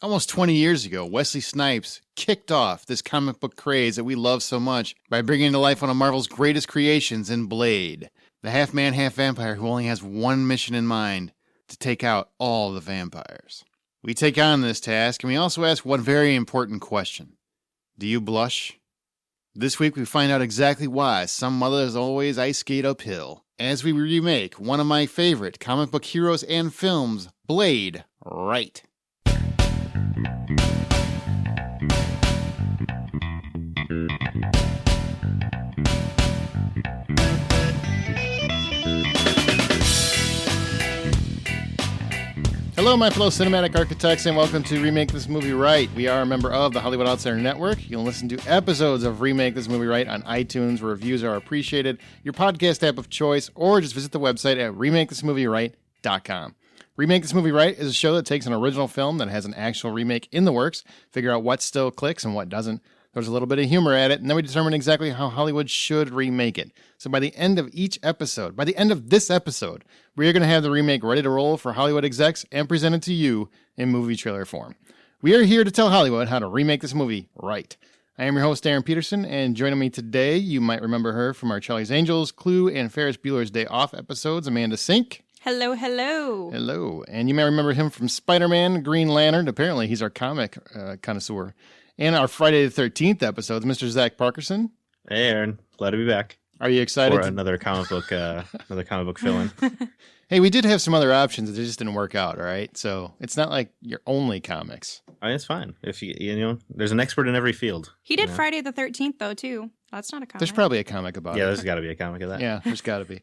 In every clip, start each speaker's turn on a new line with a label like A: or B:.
A: Almost 20 years ago, Wesley Snipes kicked off this comic book craze that we love so much by bringing to life one of Marvel's greatest creations in Blade, the half-man, half-vampire who only has one mission in mind, to take out all the vampires. We take on this task, and we also ask one very important question. Do you blush? This week we find out exactly why some mothers always ice skate uphill, as we remake one of my favorite comic book heroes and films, Blade, right. Hello, my fellow cinematic architects, and welcome to Remake This Movie Right. We are a member of the Hollywood Outsider Network. You can listen to episodes of Remake This Movie Right on iTunes, where reviews are appreciated, your podcast app of choice, or just visit the website at RemakeThisMovieRight.com. Remake This Movie Right is a show that takes an original film that has an actual remake in the works, figure out what still clicks and what doesn't. There's a little bit of humor at it, and then we determine exactly how Hollywood should remake it. So by the end of each episode, by the end of this episode, we are going to have the remake ready to roll for Hollywood execs and presented to you in movie trailer form. We are here to tell Hollywood how to remake this movie right. I am your host, Aaron Peterson, and joining me today, you might remember her from our Charlie's Angels, Clue, and Ferris Bueller's Day Off episodes, Amanda Sink.
B: Hello, hello.
A: Hello. And you may remember him from Spider-Man, Green Lantern. Apparently, he's our comic connoisseur. And our Friday the 13th episodes, Mr. Zach Parkerson.
C: Hey, Aaron. Glad to be back.
A: Are you excited?
C: For another comic book fill-in.
A: Hey, we did have some other options. They just didn't work out, all right? So it's not like you're only comics.
C: I mean, it's fine. If you know, there's an expert in every field.
B: He did Friday the 13th, though, too. That's not a comic.
A: There's probably a comic about it.
C: Yeah, there's got to be a comic of that.
A: Yeah, there's got to be.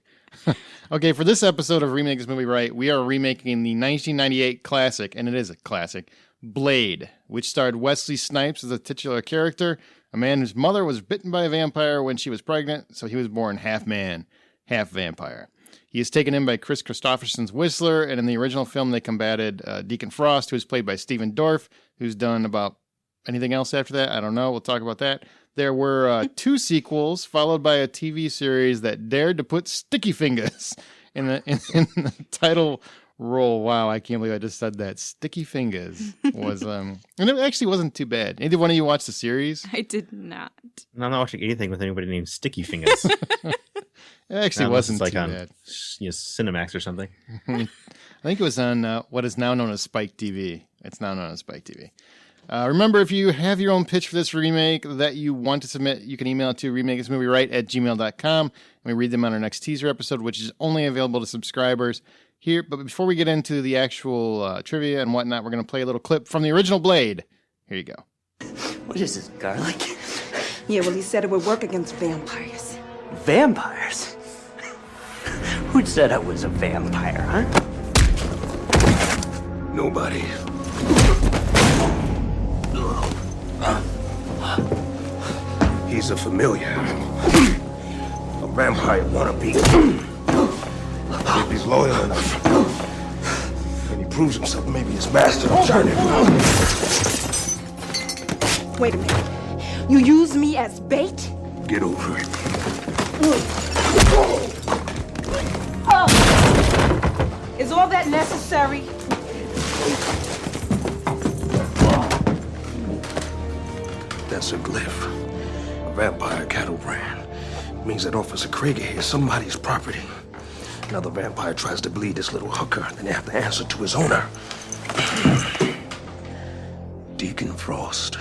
A: Okay, for this episode of Remake This Movie Right, we are remaking the 1998 classic, and it is a classic, Blade, which starred Wesley Snipes as a titular character, a man whose mother was bitten by a vampire when she was pregnant, so he was born half man, half vampire. He is taken in by Chris Christopherson's Whistler, and in the original film they combated Deacon Frost, who is played by Stephen Dorff, who's done about anything else after that. I don't know. We'll talk about that. There were two sequels, followed by a TV series that dared to put sticky fingers in the title role. Wow, I can't believe I just said that. Sticky Fingers was, and it actually wasn't too bad. Either one of you watched the series?
B: I did not.
C: No, I'm not watching anything with anybody named Sticky Fingers.
A: It actually wasn't
C: like
A: too
C: on,
A: bad.
C: Cinemax or something.
A: I think it was on what is now known as Spike TV. It's now known as Spike TV. Remember, if you have your own pitch for this remake that you want to submit, you can email it to remakeThisMovieRight@gmail.com, and we read them on our next teaser episode, which is only available to subscribers here. But before we get into the actual trivia and whatnot, we're going to play a little clip from the original Blade. Here you go.
D: What is this, garlic?
E: Yeah, well, he said it would work against vampires.
D: Vampires? Who said I was a vampire, huh?
F: Nobody. He's a familiar. A vampire wannabe. If he's loyal enough, and he proves himself, maybe his master will turn him.
E: Wait a minute. You use me as bait?
F: Get over it.
E: Is all that necessary?
F: That's a glyph. A vampire cattle brand. Means that Officer Krieger is somebody's property. Another vampire tries to bleed this little hooker, then they have to answer to his owner. Deacon Frost.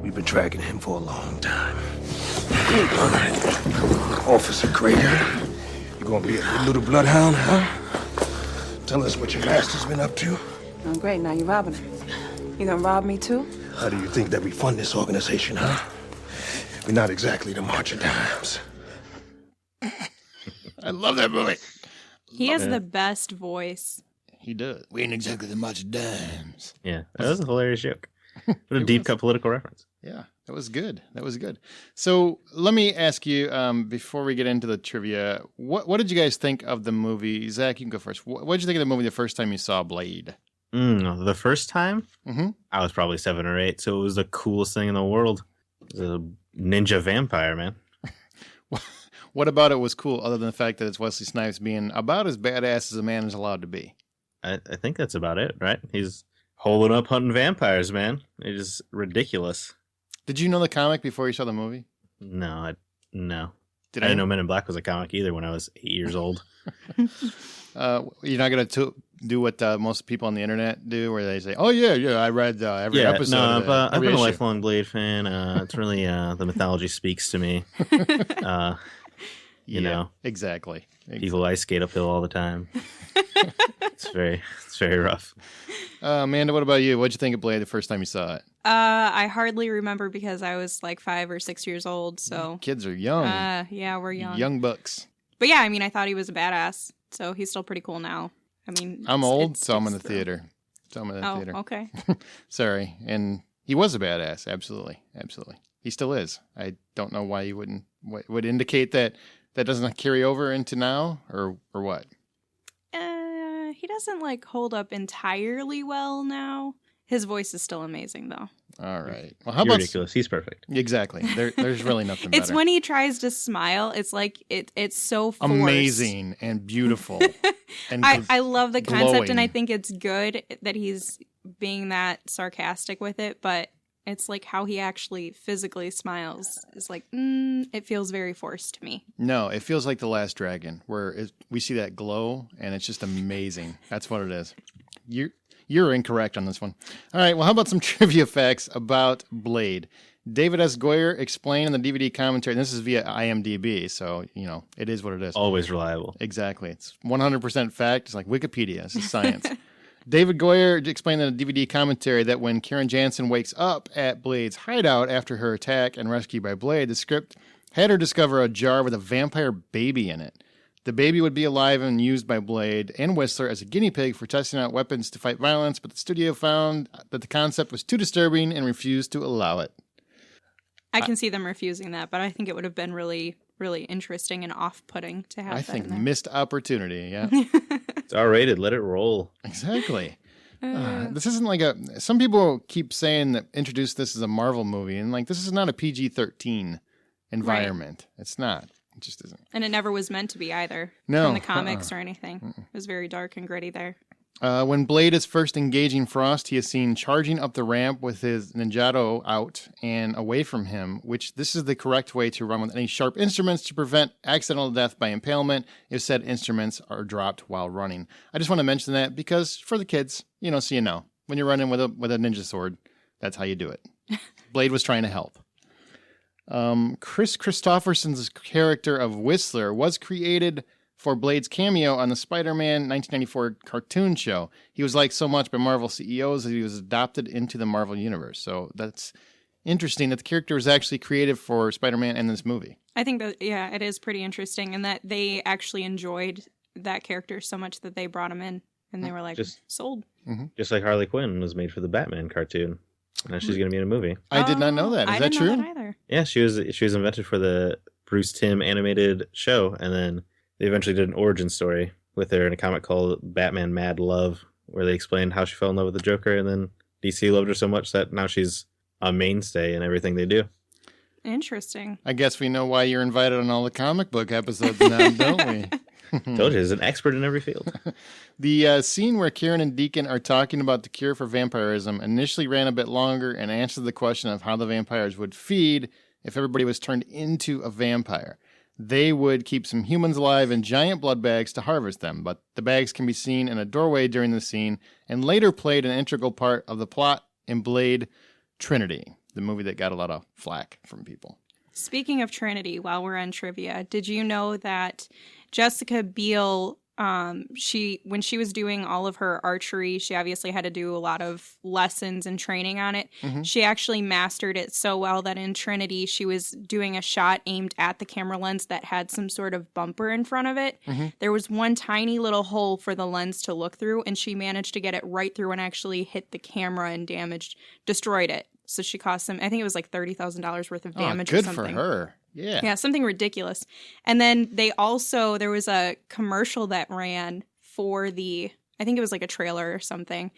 F: We've been tracking him for a long time. All right. Officer Krieger, you gonna be a good little bloodhound, huh? Tell us what your master's been up to.
E: Oh, great. Now you're robbing him. You gonna rob me, too?
F: How do you think that we fund this organization, huh? We're not exactly the March of Dimes.
A: I love that movie.
B: He has the best voice.
A: He does. We ain't exactly the March of Dimes.
C: Yeah, that was a hilarious joke. What a deep cut political reference.
A: Yeah, that was good. That was good. So let me ask you, before we get into the trivia, what did you guys think of the movie? Zach, you can go first. What did you think of the movie the first time you saw Blade?
C: The first time,
A: Mm-hmm.
C: I was probably 7 or 8, so it was the coolest thing in the world. It was a ninja vampire, man.
A: What about it was cool, other than the fact that it's Wesley Snipes being about as badass as a man is allowed to be?
C: I think that's about it, right? He's holding up hunting vampires, man. It is ridiculous.
A: Did you know the comic before you saw the movie?
C: No. I
A: Did
C: didn't know Men in Black was a comic either when I was 8 years old.
A: You're not going to do what most people on the internet do, where they say, "Oh yeah, I read every episode."
C: No, I've been
A: issue.
C: a lifelong Blade fan. It's really the mythology speaks to me. You know,
A: exactly.
C: People ice skate uphill all the time. It's very rough.
A: Amanda, what about you? What'd you think of Blade the first time you saw it?
B: I hardly remember because I was like 5 or 6 years old. So
A: Kids are young.
B: yeah, we're young.
A: Young bucks.
B: But yeah, I mean, I thought he was a badass. So he's still pretty cool now. I mean,
A: I'm old, so I'm in the theater.
B: Okay.
A: Sorry. And he was a badass. Absolutely. He still is. I don't know why you wouldn't. What would indicate that doesn't carry over into now, or what?
B: He doesn't like hold up entirely well now. His voice is still amazing, though.
A: All right. Well, how
C: You're
A: about
C: ridiculous? He's perfect.
A: Exactly. There's really nothing better.
B: It's when he tries to smile. It's like it's so forced.
A: Amazing and beautiful. And
B: I love the concept,
A: glowing.
B: and I think it's good that he's being that sarcastic with it. But it's like how he actually physically smiles is like it feels very forced to me.
A: No, it feels like The Last Dragon, where we see that glow, and it's just amazing. That's what it is. You're incorrect on this one. All right, well, how about some trivia facts about Blade? David S. Goyer explained in the DVD commentary, and this is via IMDb, so, it is what it is.
C: Always reliable.
A: Exactly. It's 100% fact. It's like Wikipedia. It's science. David Goyer explained in the DVD commentary that when Karen Jansen wakes up at Blade's hideout after her attack and rescue by Blade, the script had her discover a jar with a vampire baby in it. The baby would be alive and used by Blade and Whistler as a guinea pig for testing out weapons to fight violence, but the studio found that the concept was too disturbing and refused to allow it.
B: I can see them refusing that, but I think it would have been really, really interesting and off-putting to have that in there.
A: Missed opportunity, yeah.
C: It's R-rated. Let it roll.
A: Exactly. This isn't like some people keep saying that introduce this as a Marvel movie, and like this is not a PG-13 environment. Right. It's not. It just isn't.
B: And it never was meant to be either.
A: No.
B: From the comics or anything. It was very dark and gritty there.
A: When Blade is first engaging Frost, he is seen charging up the ramp with his ninjato out and away from him, which this is the correct way to run with any sharp instruments to prevent accidental death by impalement if said instruments are dropped while running. I just want to mention that because for the kids, so you know, when you're running with a ninja sword, that's how you do it. Blade was trying to help. Chris Christopherson's character of Whistler was created for Blade's cameo on the Spider-Man 1994 cartoon show. He was liked so much by Marvel CEOs that he was adopted into the Marvel Universe. So that's interesting that the character was actually created for Spider-Man and this movie.
B: I think that, yeah, it is pretty interesting, and that they actually enjoyed that character so much that they brought him in, and they were like, sold.
A: Mm-hmm.
C: Just like Harley Quinn was made for the Batman cartoon. Now she's going to be in a movie.
A: I did not know that. Is that true?
B: I didn't know that either.
C: Yeah, she was invented for the Bruce Timm animated show, and then they eventually did an origin story with her in a comic called Batman Mad Love, where they explained how she fell in love with the Joker, and then DC loved her so much that now she's a mainstay in everything they do.
B: Interesting.
A: I guess we know why you're invited on all the comic book episodes now, don't we?
C: Told you, he's an expert in every field.
A: The scene where Karen and Deacon are talking about the cure for vampirism initially ran a bit longer and answered the question of how the vampires would feed if everybody was turned into a vampire. They would keep some humans alive in giant blood bags to harvest them, but the bags can be seen in a doorway during the scene and later played an integral part of the plot in Blade Trinity, the movie that got a lot of flack from people.
B: Speaking of Trinity, while we're on trivia, did you know that Jessica Biel, when she was doing all of her archery, she obviously had to do a lot of lessons and training on it. Mm-hmm. She actually mastered it so well that in Trinity, she was doing a shot aimed at the camera lens that had some sort of bumper in front of it. Mm-hmm. There was one tiny little hole for the lens to look through, and she managed to get it right through and actually hit the camera and destroyed it. So she cost them, I think it was like $30,000 worth of damage or something.
A: Good for her. Yeah.
B: Yeah, something ridiculous. And then there was a commercial that ran for I think it was like a trailer or something.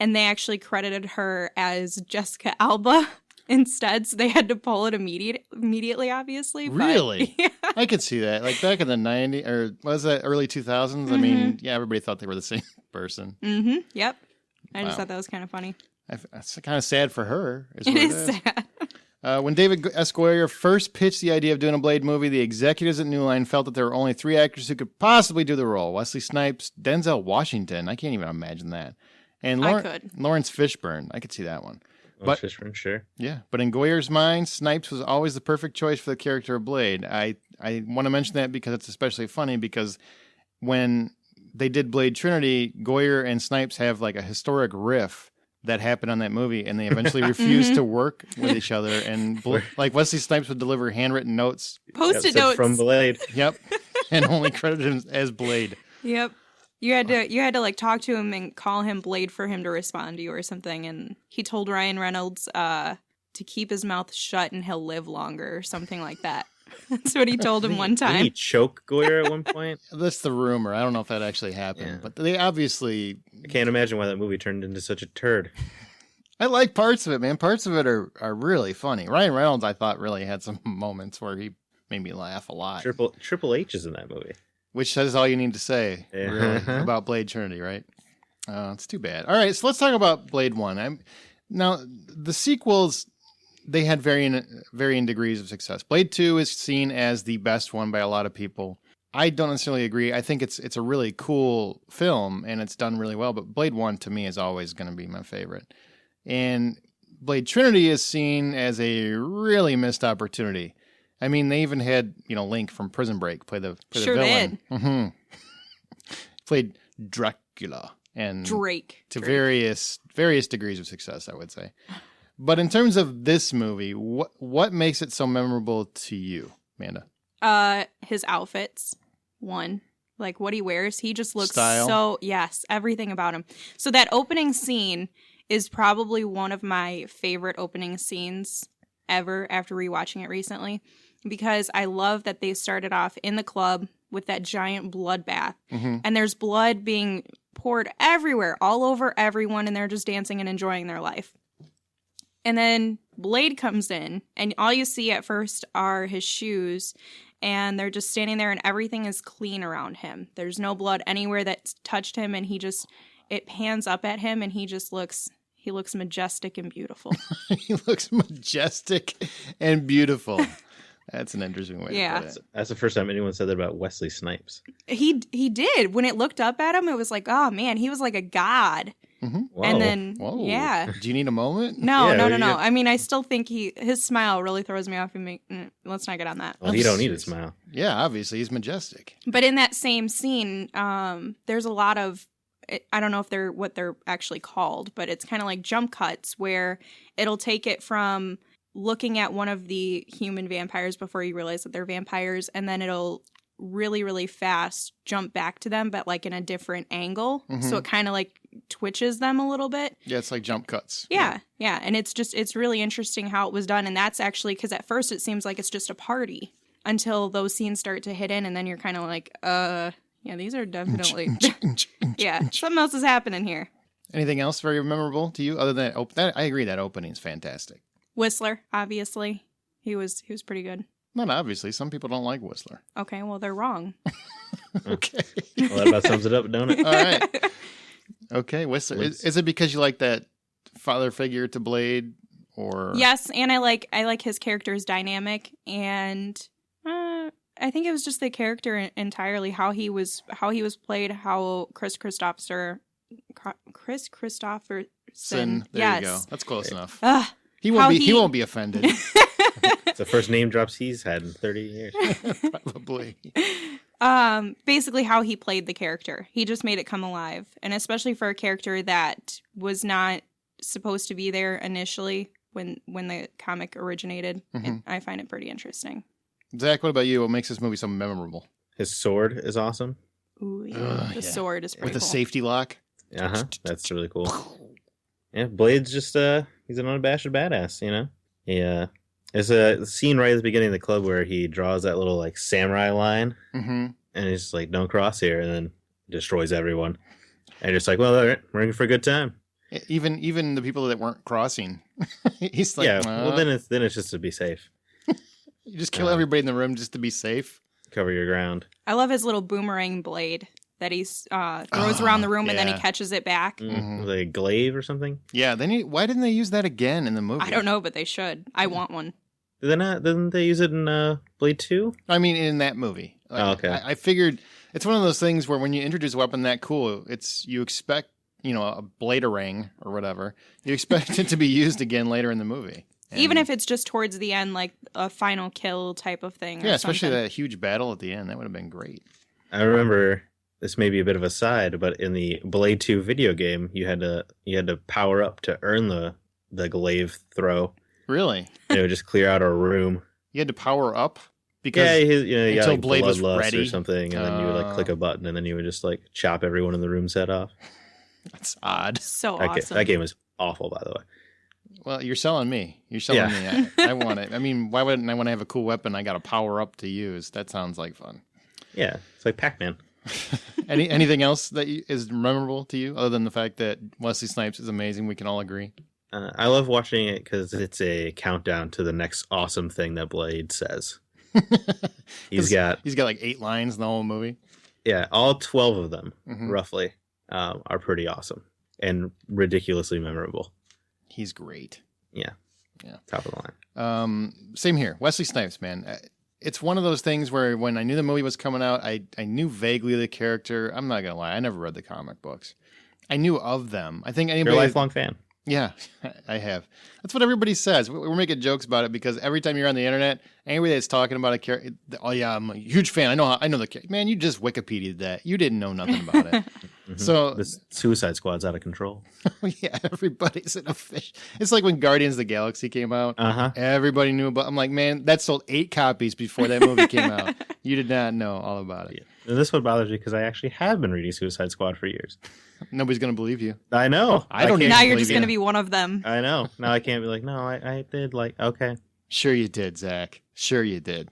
B: And they actually credited her as Jessica Alba instead. So they had to pull it immediately, obviously.
A: Really?
B: But, yeah.
A: I could see that. Like back in the 90s, or was that early 2000s? Mm-hmm. I mean, yeah, everybody thought they were the same person.
B: Mm-hmm. Yep. I just thought that was kind of funny.
A: It's kind of sad for her.
B: It is sad.
A: When David S. Goyer first pitched the idea of doing a Blade movie, the executives at New Line felt that there were only 3 actors who could possibly do the role. Wesley Snipes, Denzel Washington. I can't even imagine that. And Lawrence Fishburne. I could see that one.
C: But Fishburne, sure.
A: Yeah, but in Goyer's mind, Snipes was always the perfect choice for the character of Blade. I want to mention that because it's especially funny because when they did Blade Trinity, Goyer and Snipes have like a historic riff that happened on that movie, and they eventually refused to work with each other. And like Wesley Snipes would deliver handwritten notes,
B: Post-it notes
C: from Blade.
A: Yep, and only credited him as Blade.
B: Yep. You had to like talk to him and call him Blade for him to respond to you or something. And he told Ryan Reynolds to keep his mouth shut and he'll live longer or something like that. That's what he told him one time.
C: Did he choke Goyer at one point?
A: That's the rumor. I don't know if that actually happened, but they obviously.
C: I can't imagine why that movie turned into such a turd.
A: I like parts of it, man. Parts of it are really funny. Ryan Reynolds, I thought, really had some moments where he made me laugh a lot.
C: Triple H is in that movie.
A: Which says all you need to say really, about Blade Trinity, right? It's too bad. All right, so let's talk about Blade 1. Now, the sequels, they had varying degrees of success. Blade 2 is seen as the best one by a lot of people. I don't necessarily agree. I think it's a really cool film, and it's done really well, but Blade 1, to me, is always going to be my favorite. And Blade Trinity is seen as a really missed opportunity. I mean, they even had, Link from Prison Break play the villain.
B: Did.
A: Mm-hmm. Played Dracula and
B: Drake
A: to various degrees of success, I would say. But in terms of this movie, what makes it so memorable to you, Amanda?
B: His outfits. One, like what he wears, he just looks
A: Style.
B: so everything about him. So that opening scene is probably one of my favorite opening scenes ever after rewatching it recently. Because I love that they started off in the club with that giant bloodbath. Mm-hmm. And there's blood being poured everywhere, all over everyone, and they're just dancing and enjoying their life. And then Blade comes in, and all you see at first are his shoes, and they're just standing there, and everything is clean around him. There's no blood anywhere that's touched him, and it pans up at him, and he looks majestic and beautiful.
A: He looks majestic and beautiful. That's an interesting way to put it.
C: That's the first time anyone said that about Wesley Snipes.
B: He did. When it looked up at him, it was like, oh man, he was like a god.
A: Mm-hmm.
B: And then, yeah.
A: Do you need a moment?
B: No. I mean, I still think his smile really throws me off. Let's not get on that.
C: Well, you don't need a smile.
A: Yeah, obviously, he's majestic.
B: But in that same scene, there's a lot of, I don't know if they're what they're actually called, but it's kind of like jump cuts where it'll take it from looking at one of the human vampires before you realize that they're vampires, and then it'll really, really fast jump back to them, but like in a different angle. Mm-hmm. So it kind of like twitches them a little bit.
A: Yeah, it's like jump cuts.
B: Yeah. And it's really interesting how it was done. And that's actually because at first it seems like it's just a party until those scenes start to hit in, and then you're kind of like, yeah, these are definitely, yeah, something else is happening here.
A: Anything else very memorable to you other than that? I agree, that opening is fantastic.
B: Whistler, obviously. He was pretty good.
A: Not obviously. Some people don't like Whistler.
B: Okay, well, they're wrong.
A: Okay.
C: Well, that about sums it up, don't it?
A: All right. Okay, Whistler. Is it because you like that father figure to Blade, or? Yes,
B: and I like his character's dynamic, and I think it was just the character entirely, how he was played, how Chris Christopherson.
A: There you go. That's close enough. He won't be offended.
C: It's the first name drops he's had in 30 years.
A: Probably.
B: Basically how he played the character. He just made it come alive. And especially for a character that was not supposed to be there initially when the comic originated. Mm-hmm. I find it pretty interesting.
A: Zach, what about you? What makes this movie so memorable?
C: His sword is awesome.
B: Ooh, yeah. The sword is pretty
A: cool. With a safety lock?
C: Uh-huh. That's really cool. Yeah, Blade's just, he's an unabashed badass, you know? Yeah. There's a scene right at the beginning of the club where he draws that little, like, samurai line. Mm-hmm. And he's just like, don't cross here, and then destroys everyone. And just like, well, all right, we're in for a good time.
A: Even the people that weren't crossing. He's like,
C: yeah, well, then it's just to be safe.
A: You just kill everybody in the room just to be safe.
C: Cover your ground.
B: I love his little boomerang blade. that he throws around the room and then he
A: yeah.
B: catches it back.
C: The glaive or something.
A: Yeah, why didn't they use that again in the movie?
B: I don't know, but they should. I want one.
C: Didn't they use it in Blade 2?
A: I mean, in that movie. Like,
C: okay.
A: I figured it's one of those things where when you introduce a weapon that cool, you expect, a bladerang or whatever. You expect it to be used again later in the movie. And
B: even if it's just towards the end, like a final kill type of thing.
A: Yeah,
B: or
A: especially
B: something.
A: that huge battle at the end. That would have been great.
C: I remember, this may be a bit of a side, but in the Blade 2 video game, you had to power up to earn the glaive throw.
A: Really?
C: And it would just clear out a room.
A: You had to power up? Because
C: you
A: until
C: got like
A: Blade was
C: bloodlust
A: ready
C: or something, and then you would like click a button, and then you would just like chop everyone in the room's head off.
A: That's odd.
B: So
C: That,
B: awesome.
C: that game is awful, by the way.
A: Well, you're selling me. You're selling me. I want it. I mean, why wouldn't I want to have a cool weapon I got to power up to use? That sounds like fun.
C: Yeah, it's like Pac-Man.
A: Anything else that is memorable to you other than the fact that Wesley Snipes is amazing? We can all agree.
C: I love watching it because it's a countdown to the next awesome thing that Blade says. He's got
A: like 8 lines in the whole movie.
C: Yeah, all 12 of them,
A: Mhm.
C: roughly, are pretty awesome and ridiculously memorable.
A: He's great.
C: Yeah.
A: Yeah.
C: Top of the line.
A: Same here. Wesley Snipes, man. It's one of those things where when I knew the movie was coming out, I knew vaguely the character. I'm not going to lie. I never read the comic books. I knew of them. I think anybody...
C: You're a lifelong fan.
A: Yeah, I have. That's what everybody says. We're making jokes about it because every time you're on the internet, anybody that's talking about a character, oh yeah, I'm a huge fan. I know the character. Man, you just Wikipedia'd that. You didn't know nothing about it. So
C: the Suicide Squad's out of control.
A: yeah, everybody's in a fish. It's like when Guardians of the Galaxy came out. Everybody knew about. I'm like, man, that sold 8 copies before that movie came out. You did not know all about it.
C: Yeah. And this one bothers me because I actually have been reading Suicide Squad for years.
A: Nobody's gonna believe you.
C: I know.
A: I don't
C: can't
B: now you're
A: believe
B: just going to be one of them.
C: I know. Now I can't be like, no, I did. Like, okay,
A: Sure you did, Zach. Sure you did.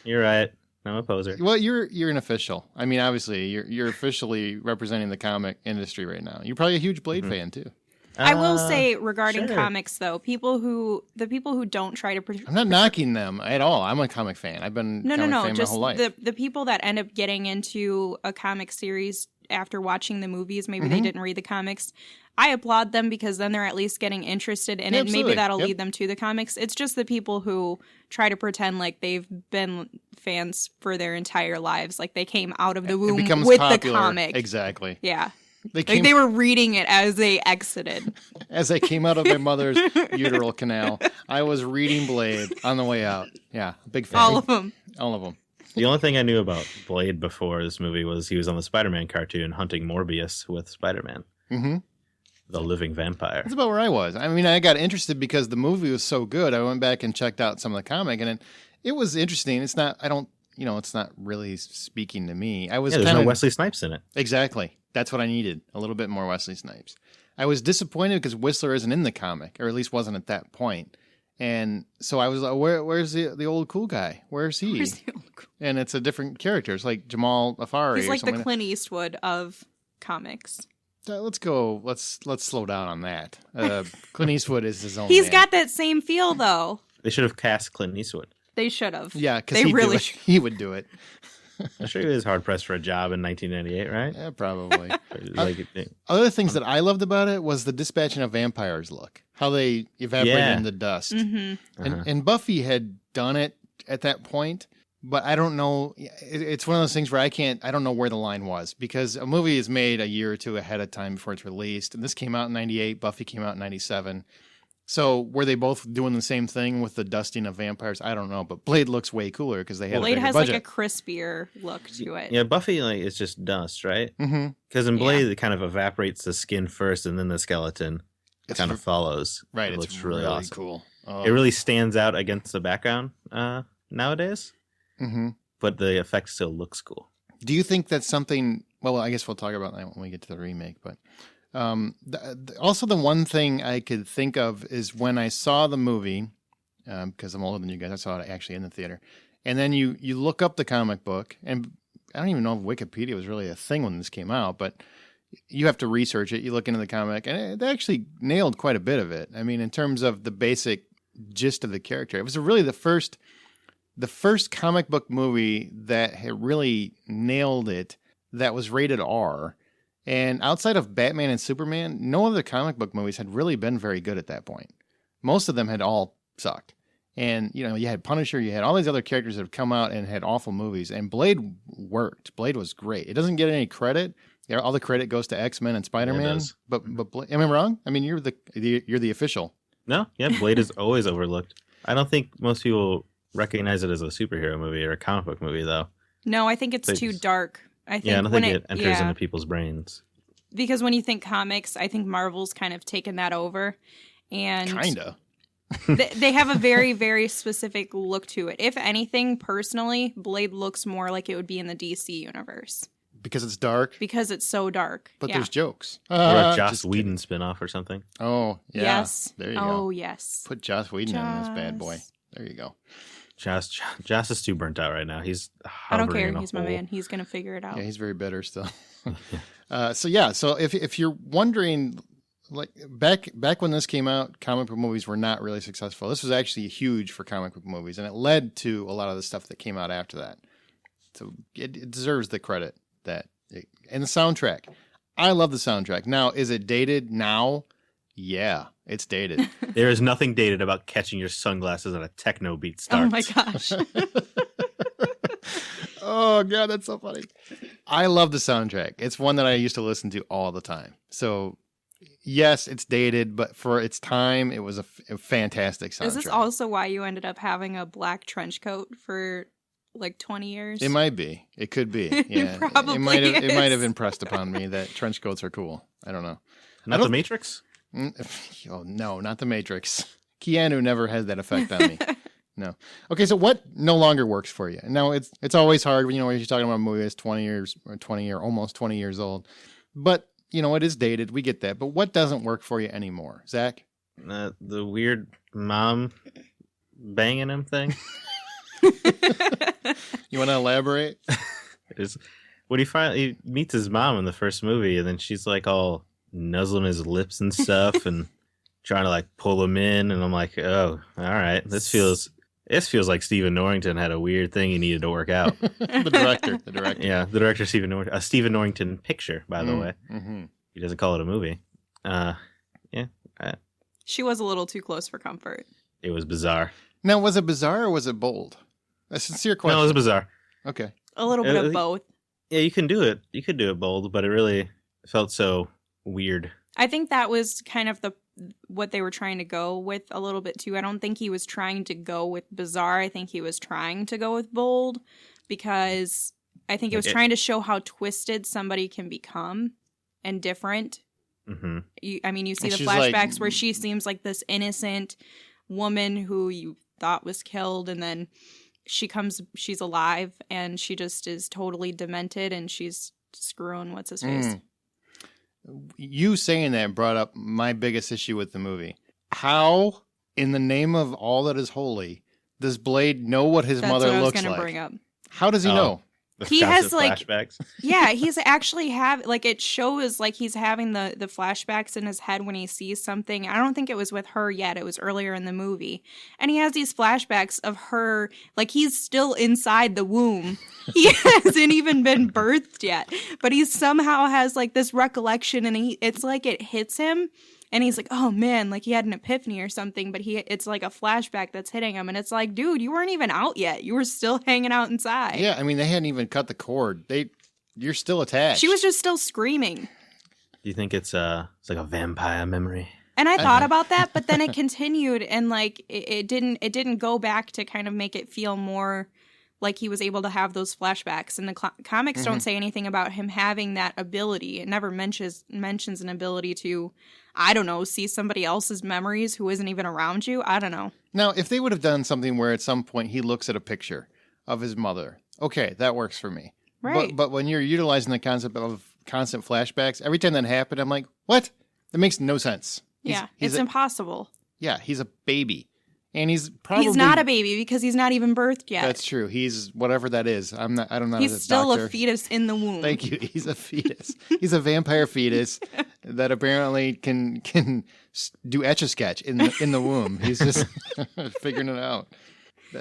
C: you're right. I'm a poser.
A: Well, you're an official. I mean, obviously, you're officially representing the comic industry right now. You're probably a huge Blade fan too.
B: I will say regarding
C: sure.
B: comics, though, the people who don't try to...
A: I'm not knocking them at all. I'm a comic fan. I've been a comic fan my
B: just
A: whole life.
B: the people that end up getting into a comic series after watching the movies, maybe they didn't read the comics. I applaud them because then they're at least getting interested in it.
A: Absolutely.
B: Maybe that'll
A: Yep.
B: lead them to the comics. It's just the people who try to pretend like they've been fans for their entire lives, like they came out of the
A: It
B: womb
A: becomes
B: with
A: popular.
B: the comic.
A: Exactly.
B: Yeah.
A: They
B: Like
A: came
B: they were reading it as they exited.
A: as I came out of my mother's uteral canal. I was reading Blade on the way out. Yeah, big fan.
B: All of them.
A: All of them.
C: The only thing I knew about Blade before this movie was he was on the Spider-Man cartoon hunting Morbius with Spider-Man,
A: Mm-hmm.
C: the living vampire.
A: That's about where I was. I mean, I got interested because the movie was so good. I went back and checked out some of the comic, and it was interesting. It's not. I don't. It's not really speaking to me. I was
C: Yeah, there's
A: kind
C: no
A: of
C: Wesley Snipes in it.
A: Exactly. That's what I needed. A little bit more Wesley Snipes. I was disappointed because Whistler isn't in the comic, or at least wasn't at that point. And so I was like, where's the old cool guy? Where's he?
B: Where's the old cool-
A: And it's a different character. It's like Jamal Afari.
B: He's
A: or
B: like the
A: something
B: Clint Eastwood of comics.
A: Let's go. Let's slow down on that. Clint Eastwood is his own.
B: He's
A: man.
B: got that same feel, though.
C: They should have cast Clint Eastwood.
B: They should have.
A: Yeah, because
B: They really
A: he would do it.
C: I'm sure he was hard pressed for a job in 1998, right?
A: Yeah, probably.
C: Like,
A: Other things that I loved about it was the dispatching of vampires look. How they evaporate
C: Yeah.
A: into dust.
B: Mm-hmm.
A: And Buffy had done it at that point, but I don't know. It's one of those things where I don't know where the line was because a movie is made a year or two ahead of time before it's released. And this came out in 98. Buffy came out in 97. So were they both doing the same thing with the dusting of vampires? I don't know. But Blade looks way cooler because they had
B: Blade
A: a bigger
B: has
A: budget.
B: like a crispier look to it.
C: yeah, Buffy like it's just dust, right?
A: Mm-hmm.
C: Because in
B: Yeah.
C: Blade, it kind of evaporates the skin first, and then the skeleton
A: It's
C: kind of follows.
A: Right.
C: It
A: It's
C: looks really awesome.
A: cool. Oh.
C: It really stands out against the background nowadays,
A: Mm-hmm.
C: but the effect still looks cool.
A: Do you think that's something? Well, I guess we'll talk about that when we get to the remake. But also, the one thing I could think of is when I saw the movie, because I'm older than you guys. I saw it actually in the theater, and then you look up the comic book, and I don't even know if Wikipedia was really a thing when this came out, but you have to research it. You look into the comic, and it actually nailed quite a bit of it. I mean, in terms of the basic gist of the character, it was really the first comic book movie that had really nailed it that was rated R. And outside of Batman and Superman, no other comic book movies had really been very good at that point. Most of them had all sucked. And, you know, you had Punisher, you had all these other characters that have come out and had awful movies. And Blade worked. Blade was great. It doesn't get any credit. Yeah, all the credit goes to X-Men and Spider-Man.
C: It
A: but am I wrong? I mean, you're the official.
C: No, yeah, Blade is always overlooked. I don't think most people recognize it as a superhero movie or a comic book movie, though.
B: No, I think it's too dark. I don't think
C: it enters into people's brains.
B: Because when you think comics, I think Marvel's kind of taken that over. And
A: Kinda.
B: they have a very, very specific look to it. If anything, personally, Blade looks more like it would be in the DC universe.
A: Because it's dark?
B: Because it's so dark.
A: But there's jokes.
C: Or a Joss Whedon spinoff or something.
A: Oh, yeah.
B: Yes.
A: There you go.
B: Oh, yes.
A: Put Joss Whedon in this bad boy. There you go.
C: Joss is too burnt out right now.
B: I don't care. He's my man. He's going to figure it out.
A: Yeah, he's very bitter still. So if you're wondering, like back when this came out, comic book movies were not really successful. This was actually huge for comic book movies, and it led to a lot of the stuff that came out after that. So it deserves the credit and the soundtrack. I love the soundtrack. Now, is it dated now? Yeah, it's dated.
C: There is nothing dated about catching your sunglasses at a techno beat starts.
B: Oh my gosh.
A: Oh, God, that's so funny. I love the soundtrack. It's one that I used to listen to all the time. So, yes, it's dated, but for its time, it was a fantastic soundtrack.
B: Is this also why you ended up having a black trench coat for like 20 years?
A: It might be. It could be. Yeah.
B: Probably
A: it might have impressed upon me that trench coats are cool. I don't know.
C: Not The Matrix?
A: Oh, no, not The Matrix. Keanu never had that effect on me. No. Okay, so what no longer works for you? Now, it's always hard when you're talking about a movie that's 20 or almost 20 years old. But, it is dated. We get that. But what doesn't work for you anymore? Zach?
C: The weird mom banging him thing.
A: You want to elaborate?
C: When he meets his mom in the first movie, and then she's like all nuzzling his lips and stuff and trying to like pull him in, and I'm like, oh, all right, this feels like Stephen Norrington had a weird thing he needed to work out.
A: The director.
C: Yeah, the director Stephen Norrington. A Stephen Norrington picture, by the way.
A: Mm-hmm.
C: He doesn't call it a movie.
B: She was a little too close for comfort.
C: It was bizarre.
A: Now, was it bizarre or was it bold? A sincere question.
C: No, it was bizarre.
A: Okay.
B: A little bit of both.
C: Yeah, you can do it. You could do it bold, but it really felt so weird.
B: I think that was kind of what they were trying to go with a little bit too. I don't think he was trying to go with bizarre. I think he was trying to go with bold, because I think it was trying to show how twisted somebody can become and different.
C: Mm-hmm.
B: You see the flashbacks where she seems like this innocent woman who you thought was killed, and then she's alive, and she just is totally demented, and she's screwing what's his face.
A: You saying that brought up my biggest issue with the movie. How, in the name of all that is holy, does Blade know what his mother looks like?
B: That's what I was going to bring up.
A: How does he know?
B: He has like
C: flashbacks.
B: Yeah, he's actually it shows like he's having the flashbacks in his head when he sees something. I don't think it was with her yet. It was earlier in the movie. And he has these flashbacks of her, like he's still inside the womb. He hasn't even been birthed yet. But he somehow has like this recollection, and it's like it hits him. And he's like, oh man, like he had an epiphany or something, but it's like a flashback that's hitting him. And it's like, dude, you weren't even out yet. You were still hanging out inside.
A: Yeah, I mean, they hadn't even cut the cord. You're still attached.
B: She was just still screaming.
C: Do you think it's like a vampire memory?
B: And I thought about that, but then it continued, and like it didn't go back to kind of make it feel more like he was able to have those flashbacks. And the comics don't say anything about him having that ability. It never mentions an ability to, I don't know, see somebody else's memories who isn't even around you. I don't know.
A: Now, if they would have done something where at some point he looks at a picture of his mother, okay, that works for me.
B: Right.
A: But when you're utilizing the concept of constant flashbacks, every time that happened, I'm like, what? That makes no sense.
B: It's impossible.
A: Yeah, he's a baby. And he's
B: not a baby because he's not even birthed yet.
A: That's true. He's whatever that is. I don't know.
B: He's still a fetus in the womb.
A: Thank you. He's a fetus. He's a vampire fetus that apparently can do Etch-a-Sketch in the womb. He's just figuring it out.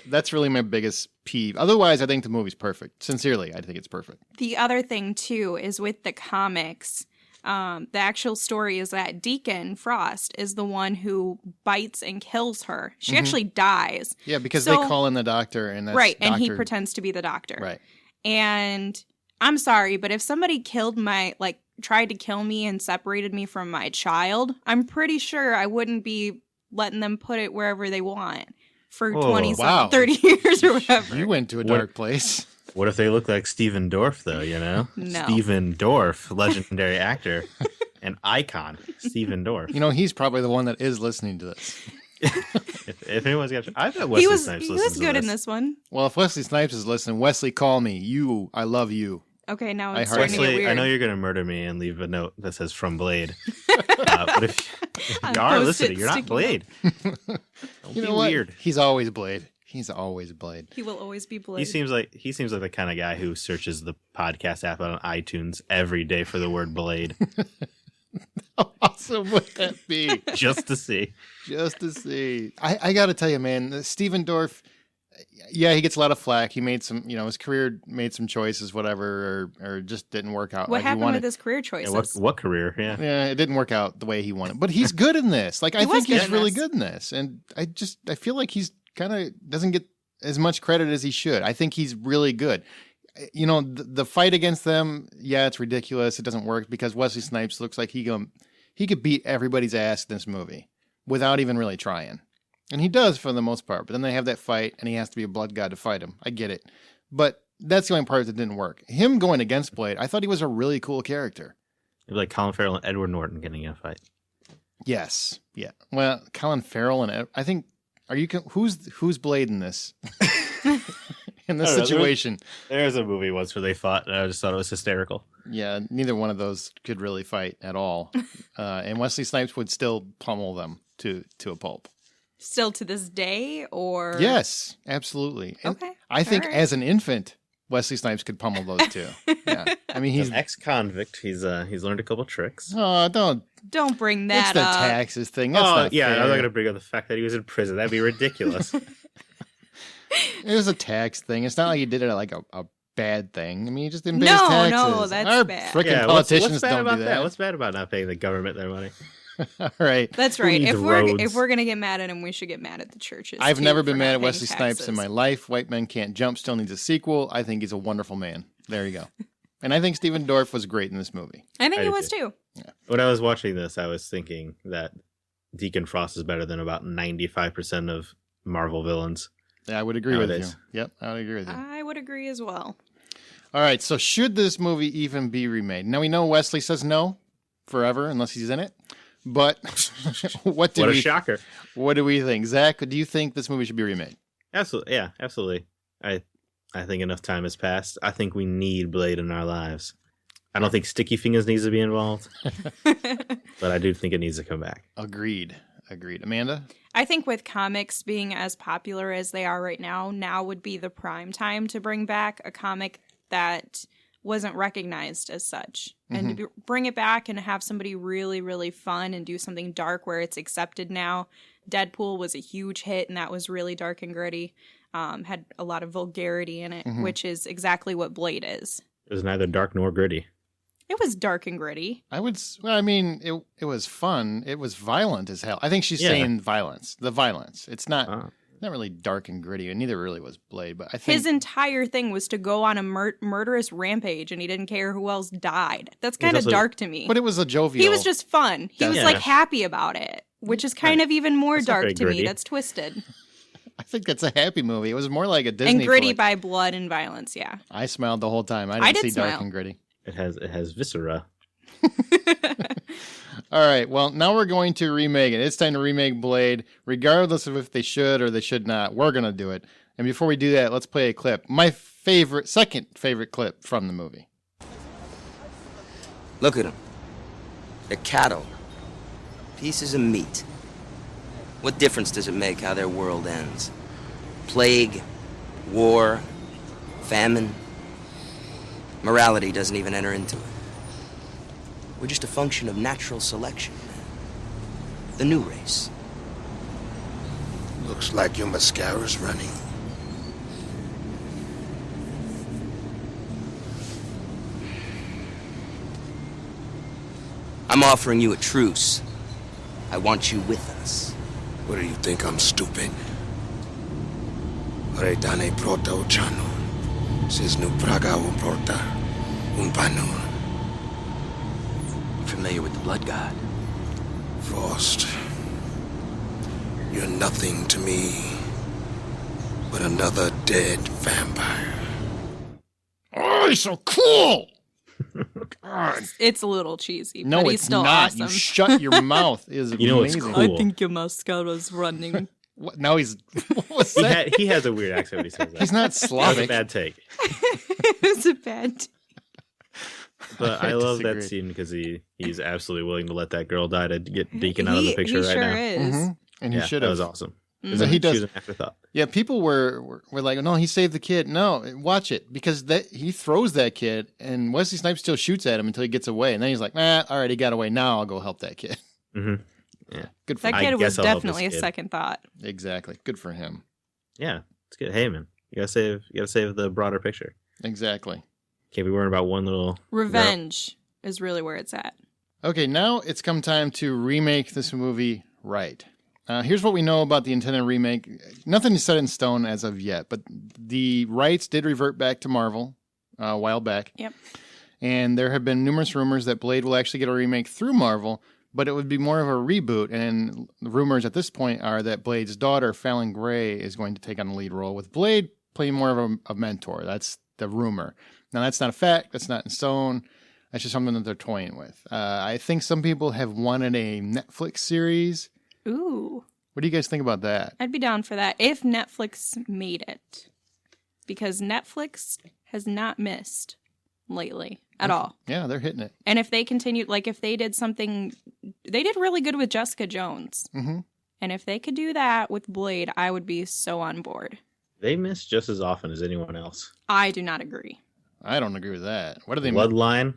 A: That's really my biggest peeve. Otherwise, I think the movie's perfect. Sincerely, I think it's perfect.
B: The other thing, too, is with the comics, the actual story is that Deacon Frost is the one who bites and kills her. She actually dies.
A: Yeah, because they call in the doctor. And that's
B: right, and he pretends to be the doctor.
A: Right.
B: And I'm sorry, but if somebody tried to kill me and separated me from my child, I'm pretty sure I wouldn't be letting them put it wherever they want for 30 years or whatever.
A: You went to a dark place.
C: What if they look like Steven Dorff, though, you know?
B: No.
C: Steven Dorff, legendary actor, an icon, Steven Dorff.
A: You know, he's probably the one that is listening to this.
C: if anyone's got... I bet Wesley Snipes listens to this.
B: He was good in this one.
A: Well, if Wesley Snipes is listening, Wesley, call me. I love you.
B: Okay, now it's starting to get
C: Wesley,
B: weird.
C: I know you're going to murder me and leave a note that says from Blade. But if you are listening, you're not Blade. Don't
A: you know
C: be
A: what?
C: weird.
A: He's always Blade. He's always Blade.
B: He will always be Blade.
C: He seems like the kind of guy who searches the podcast app on iTunes every day for the word Blade.
A: How awesome would that be?
C: Just to see.
A: I got to tell you, man, Steven Dorff, yeah, he gets a lot of flack. He made some, his career made some choices, whatever, or just didn't work out.
B: What happened with his career choices?
C: Yeah, what career? Yeah.
A: Yeah, it didn't work out the way he wanted. But he's good in this. I think he's really good in this. And I feel like he's kind of doesn't get as much credit as he should. I think he's really good. The fight against them, yeah, it's ridiculous. It doesn't work because Wesley Snipes looks like he could beat everybody's ass in this movie without even really trying. And he does for the most part. But then they have that fight, and he has to be a blood god to fight him. I get it. But that's the only part that didn't work. Him going against Blade, I thought he was a really cool character.
C: It'd be like Colin Farrell and Edward Norton getting in a fight.
A: Yes. Yeah. Well, Colin Farrell and I think... who's Blade in this? In this situation.
C: There was a movie once where they fought, and I just thought it was hysterical.
A: Yeah, neither one of those could really fight at all. And Wesley Snipes would still pummel them to a pulp.
B: Still to this day, or?
A: Yes, absolutely. And
B: okay.
A: I think as an infant, Wesley Snipes could pummel those two. Yeah. I mean, he's
C: an ex-convict. He's learned a couple tricks.
A: Oh,
B: don't bring that
A: up. It's the
B: up.
A: taxes thing. That's not
C: yeah,
A: fair.
C: I'm not going to bring up the fact that he was in prison. That'd be ridiculous.
A: It was a tax thing. It's not like he did it like a bad thing. I mean, he just didn't pay his taxes.
B: No, that's
A: Our
B: bad.
A: Freaking politicians
C: what's bad
A: don't
C: about
A: do that.
C: What's bad about not paying the government their money?
A: All right.
B: That's
C: Who
B: right.
C: needs
B: If we're gonna get mad at him, we should get mad at the churches.
A: I've
B: too,
A: never been
B: for
A: mad
B: not
A: at Wesley
B: paying
A: Snipes in
B: taxes.
A: my life. White Men Can't Jump still needs a sequel. I think he's a wonderful man. There you go. And I think Steven Dorff was great in this movie.
B: I think
C: I
B: he
C: do
B: was
C: too.
B: too.
A: Yeah.
C: When I was watching this, I was thinking that Deacon Frost is better than about 95% of Marvel villains.
A: Yeah, I would agree with
C: Nowadays.
A: you. Yep, I would agree with you.
B: I would agree as well.
A: All right, so should this movie even be remade? Now we know Wesley says no forever unless he's in it. But what
C: a shocker.
A: What do we think? Zach, do you think this movie should be remade?
C: Absolutely. Yeah, absolutely. I think enough time has passed. I think we need Blade in our lives. I don't think Sticky Fingers needs to be involved. But I do think it needs to come back.
A: Agreed. Amanda?
B: I think with comics being as popular as they are right now would be the prime time to bring back a comic that wasn't recognized as such. And to bring it back and have somebody really, really fun and do something dark where it's accepted now. Deadpool was a huge hit, and that was really dark and gritty. Had a lot of vulgarity in it, which is exactly what Blade is.
C: It was neither dark nor gritty.
B: It was dark and gritty.
A: It was fun. It was violent as hell. I think she's saying violence. The violence. It's not really dark and gritty, and neither really was Blade. But I think
B: his entire thing was to go on a murderous rampage, and he didn't care who else died. That's kind of dark to me.
A: But it was a jovial.
B: He was just fun. He was happy about it, which is kind of even more dark to me. That's twisted.
A: I think that's a happy movie. It was more like a Disney
B: and gritty
A: flick.
B: by blood and violence. Yeah,
A: I smiled the whole time. I didn't see
B: smile.
A: dark and gritty.
C: It has viscera.
A: All right, well, now we're going to remake it. It's time to remake Blade, regardless of if they should or they should not. We're going to do it. And before we do that, let's play a clip. My second favorite clip from the movie.
G: Look at them. They're cattle. Pieces of meat. What difference does it make how their world ends? Plague, war, famine. Morality doesn't even enter into it. We're just a function of natural selection, man. The new race.
F: Looks like your mascara's running.
G: I'm offering you a truce. I want you with us.
F: What do you think, I'm stupid? Ore dane prota uchano. Sis nu praga un porta. Un panu.
D: Familiar with the blood god?
F: Frost. You're nothing to me but another dead vampire.
A: Oh, he's so cool! God.
B: It's a little cheesy,
A: No,
B: but he's
A: it's
B: still
A: not.
B: awesome.
A: You shut your mouth. It is
C: You know what's
A: amazing.
C: cool?
B: I think your mascara's running.
A: What? Now he's... What was that?
C: He has a weird accent when he says that.
A: He's not
C: That was a
A: Slavic.
C: bad take.
B: It was a bad.
C: But
A: I
C: I love that
A: disagree.
C: scene because he's absolutely willing to let that girl die to get Deacon out of the picture
B: he
C: right
B: sure
C: now.
B: is.
A: Mhm. And he
C: Yeah,
A: should
C: that
A: have.
C: was awesome.
B: Mhm.
A: So he
C: She
A: does.
C: was an afterthought.
A: Yeah, people were like, no, he saved the kid. No, watch it. Because he throws that kid, and Wesley Snipes still shoots at him until he gets away. And then he's like, all right, he got away. Now I'll go help that kid.
C: hmm Yeah,
A: Good for
B: That
C: I
A: him.
B: kid was
C: guess I love this
B: definitely a
C: kid.
B: second thought.
A: Exactly. Good for him.
C: yeah, it's good. Hey man, you gotta save the broader picture.
A: Exactly.
C: Can't be worrying about one little
B: Revenge is really where it's at.
A: Okay, now it's come time to remake this movie right. Here's what we know about the intended remake. Nothing is set in stone as of yet, but the rights did revert back to Marvel a while back.
B: Yep.
A: And there have been numerous rumors that Blade will actually get a remake through Marvel, but it would be more of a reboot. And the rumors at this point are that Blade's daughter, Fallon Gray, is going to take on the lead role, with Blade playing more of a mentor. That's the rumor. Now, that's not a fact. That's not in stone. That's just something that they're toying with. I think some people have wanted a Netflix series.
B: Ooh,
A: What do you guys think about that?
B: I'd be down for that if Netflix made it. Because Netflix has not missed lately at all.
A: Yeah, they're hitting it.
B: And if they continued, like if they did something, they did really good with Jessica Jones.
A: Mm-hmm.
B: And if they could do that with Blade, I would be so on board.
C: They miss just as often as anyone else.
B: I do not agree.
A: I don't agree with that. What do they?
C: Bloodline,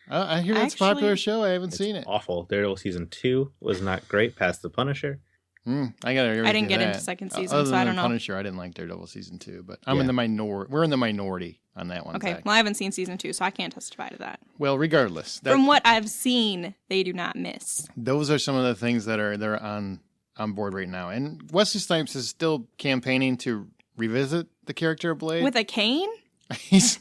A: I hear that's a
B: Actually,
A: popular show. I haven't
C: it's
A: seen it.
C: awful. Daredevil season 2 was not great. Past the Punisher.
A: I gotta.
B: I didn't get into second season,
A: Other
B: so I
A: than
B: don't know.
A: Punisher, I didn't like Daredevil season 2, but I'm in
C: Yeah.
A: the minority. We're in the minority on that one.
B: Okay,
A: Zach.
B: well, I haven't seen season 2, so I can't testify to that.
A: Well, regardless,
B: From what I've seen, they do not miss.
A: those are some of the things that are they're on board right now. And Wesley Snipes is still campaigning to revisit the character of Blade.
B: With a cane?
A: he's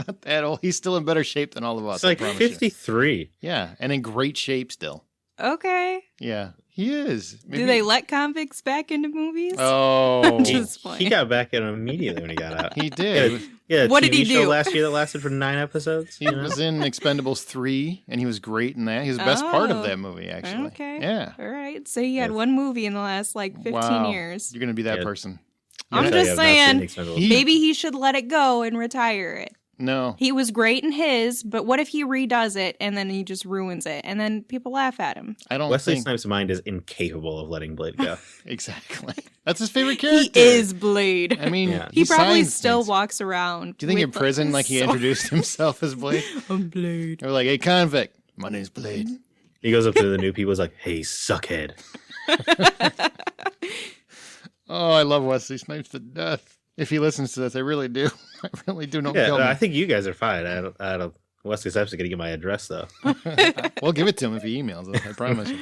A: not that old. He's still in better shape than all of us.
C: It's like
A: I promise you.
C: 53.
A: Yeah, and in great shape still.
B: Okay.
A: Yeah, he is.
B: Do they let convicts back into movies?
A: Oh,
B: Just
C: He
B: playing.
C: got back in immediately when he got out.
A: he did.
C: Yeah,
B: What did
C: TV
B: he
C: show
B: do?
C: last year that lasted for 9 episodes?
A: He
C: you know?
A: was in Expendables 3, and he was great in that. He was the best part of
B: Oh,
A: that movie, actually.
B: Okay.
A: Yeah.
B: All right. So he had
C: Yes.
B: one movie in the last like 15
A: Wow.
B: years.
A: You're going to be that
C: Yeah.
A: person.
B: I'm
C: Yes, I
B: just
C: have not seen
B: saying,
C: Expendables.
A: He-
B: maybe he should let it go and retire it.
A: No.
B: He was great in his, but what if he redoes it and then he just ruins it and then people laugh at him?
A: I don't
C: Wesley
A: think...
C: Snipes' mind is incapable of letting Blade go.
A: Exactly. That's his favorite character.
B: He is Blade.
A: I mean,
C: Yeah.
B: He probably
A: signs
B: still
A: things.
B: walks around.
A: Do you think in
B: with,
A: prison, like, he
B: so-
A: introduced himself as Blade?
B: I'm Blade.
A: Or like, hey, convict, my name's Blade.
C: He goes up to the new people, he's like, hey, suckhead.
A: Oh, I love Wesley Snipes to death. If he listens to this, I really do. I really do. Don't
C: Yeah,
A: kill me.
C: I think you guys are fine. I don't Wesley Snipes is going to get my address, though.
A: We'll give it to him if he emails us. I promise you.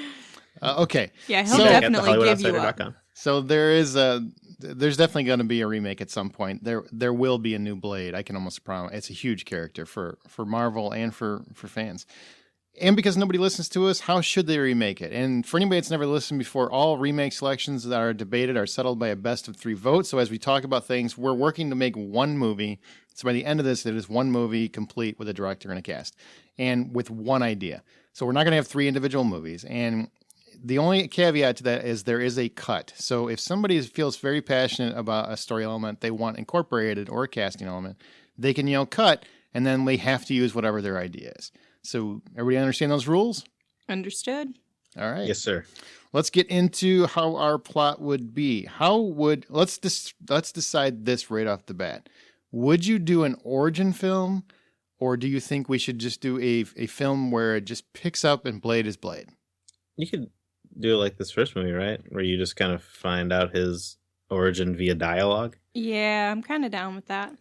A: Okay.
B: Yeah, he'll
A: So-
B: definitely give you up.
C: HollywoodOutsider.com.
A: So there's definitely going to be a remake at some point. There will be a new Blade. I can almost promise. It's a huge character for Marvel and for fans. And because nobody listens to us, how should they remake it? And for anybody that's never listened before, all remake selections that are debated are settled by a best of 3 votes. So as we talk about things, we're working to make one movie. So by the end of this, it is one movie complete with a director and a cast, and with one idea. So we're not going to have 3 individual movies. And the only caveat to that is there is a cut. So if somebody feels very passionate about a story element they want incorporated or a casting element, they can yell cut, and then they have to use whatever their idea is. So everybody understand those rules?
B: Understood?
A: All right.
C: Yes, sir.
A: Let's get into how our plot would be. Let's decide this right off the bat. Would you do an origin film, or do you think we should just do a film where it just picks up and Blade is Blade?
C: You could do it like this first movie, right? Where you just kind of find out his origin via dialogue.
B: Yeah, I'm kind of down with that.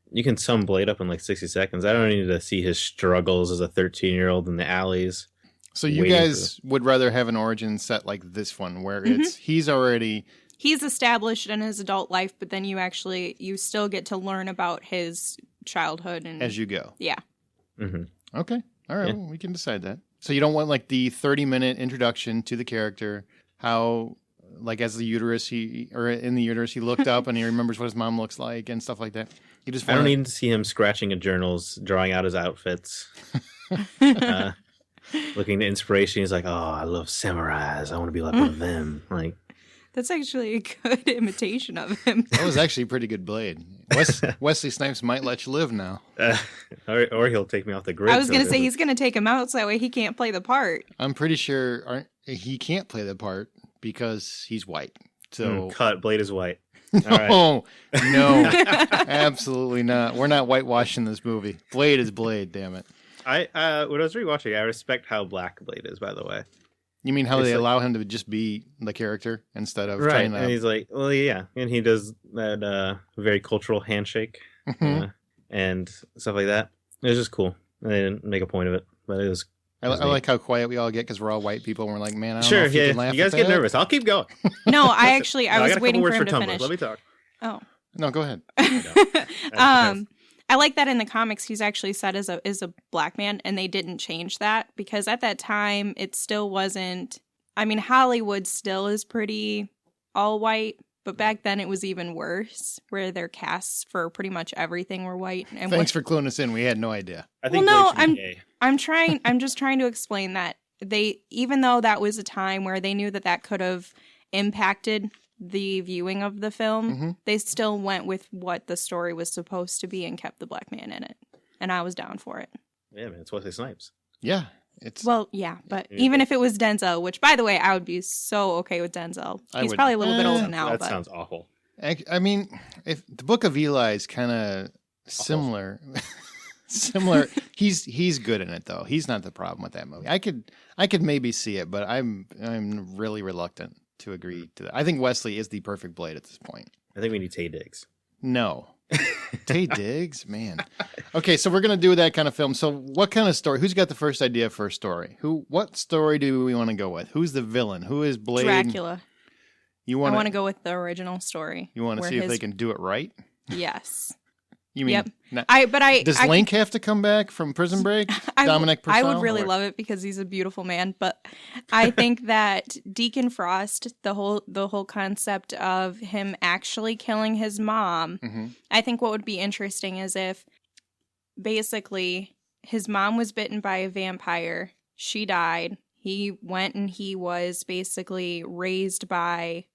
C: You can sum Blade up in like 60 seconds. I don't need to see his struggles as a 13-year-old in the alleys.
A: So you guys would rather have an origin set like this one, where it's he's established in his adult life, but then you still get to learn about his childhood and as you go.
B: Yeah.
A: Mm-hmm. Okay. All right. Well, we can decide that. So you don't want like the 30-minute introduction to the character, how like as the uterus in the uterus he looked up and he remembers what his mom looks like and stuff like that. You just
C: I don't need to see him scratching in journals, drawing out his outfits. Looking to inspiration, he's like, "Oh, I love samurais. I want to be like one of them." Like,
B: that's actually a good imitation of him.
A: That was actually a pretty good blade. Wesley Snipes might let you live now,
C: or he'll take me off the grid.
B: I was going to say he's going to take him out so that way he can't play the part.
A: I'm pretty sure he can't play the part because he's white. So
C: cut. Blade is white.
A: No, absolutely not. We're not whitewashing this movie. Blade is Blade. Damn it.
C: When I was rewatching, I respect how black Blade is, by the way.
A: You mean how they allow him to just be the character instead of trying to...
C: And he's like, well, yeah. And he does that very cultural handshake and stuff like that. It was just cool. They didn't make a point of it, but it was...
A: I like how quiet we all get because we're all white people and we're like, man, I don't know
C: sure,
A: if you can laugh
C: you guys
A: at
C: get
A: that.
C: nervous. I'll keep going.
B: No, I was waiting for him to
C: Tumblr.
B: finish.
C: Let me talk.
B: Oh.
A: No, go ahead.
B: I like that in the comics he's actually set as a black man, and they didn't change that because at that time it still wasn't. I mean, Hollywood still is pretty all white, but back then it was even worse, where their casts for pretty much everything were white. And
A: Thanks for cluing us in. We had no idea.
C: I think
B: I'm just trying to explain that even though that was a time where they knew that could have impacted the viewing of the film, they still went with what the story was supposed to be and kept the black man in it. And I was down for it.
C: Yeah, man, it's Wesley Snipes.
A: Yeah.
B: But even if it was Denzel, which, by the way, I would be so okay with Denzel. He's probably a little bit older now.
C: That sounds awful.
A: I mean, if the Book of Eli is kind of similar... Similar, he's good in it though. He's not the problem with that movie. I could maybe see it, but I'm really reluctant to agree to that. I think Wesley is the perfect Blade at this point.
C: I think we need Taye Diggs.
A: No, Taye Diggs, man. Okay, so we're gonna do that kind of film. So, what kind of story? Who's got the first idea for a story? What story do we want to go with? Who's the villain? Who is Blade?
B: Dracula. I want to
A: go
B: with the original story.
A: You want to see if they can do it right?
B: Yes.
A: You mean?
B: Yep.
A: Does Link have to come back from Prison Break? Dominic Purcell?
B: I would really love it because he's a beautiful man, but I think that Deacon Frost, the whole concept of him actually killing his mom, I think what would be interesting is if basically his mom was bitten by a vampire, she died, he went and he was basically raised by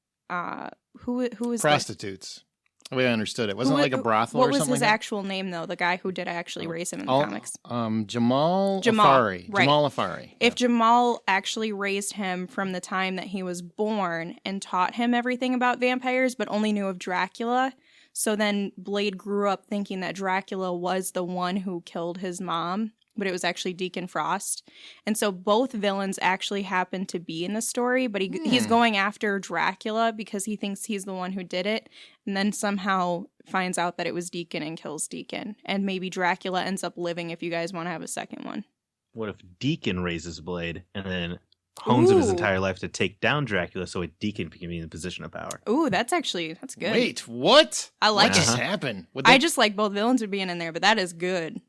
B: who was
A: prostitutes. The way I understood it. Wasn't it like a brothel or something?
B: What was his
A: like
B: actual name, though? The guy who did actually raise him in the comics?
A: Jamal Afari.
B: Right.
A: Jamal Afari.
B: If Jamal actually raised him from the time that he was born and taught him everything about vampires, but only knew of Dracula, so then Blade grew up thinking that Dracula was the one who killed his mom, but it was actually Deacon Frost. And so both villains actually happen to be in the story, but he's going after Dracula because he thinks he's the one who did it, and then somehow finds out that it was Deacon and kills Deacon. And maybe Dracula ends up living if you guys want to have a second one.
H: What if Deacon raises Blade and then hones him his entire life to take down Dracula so a Deacon can be in the position of power?
B: Ooh, that's good.
A: Wait, what?
B: I like
A: what
B: it.
A: just happened?
B: I just like both villains being in there, but that is good.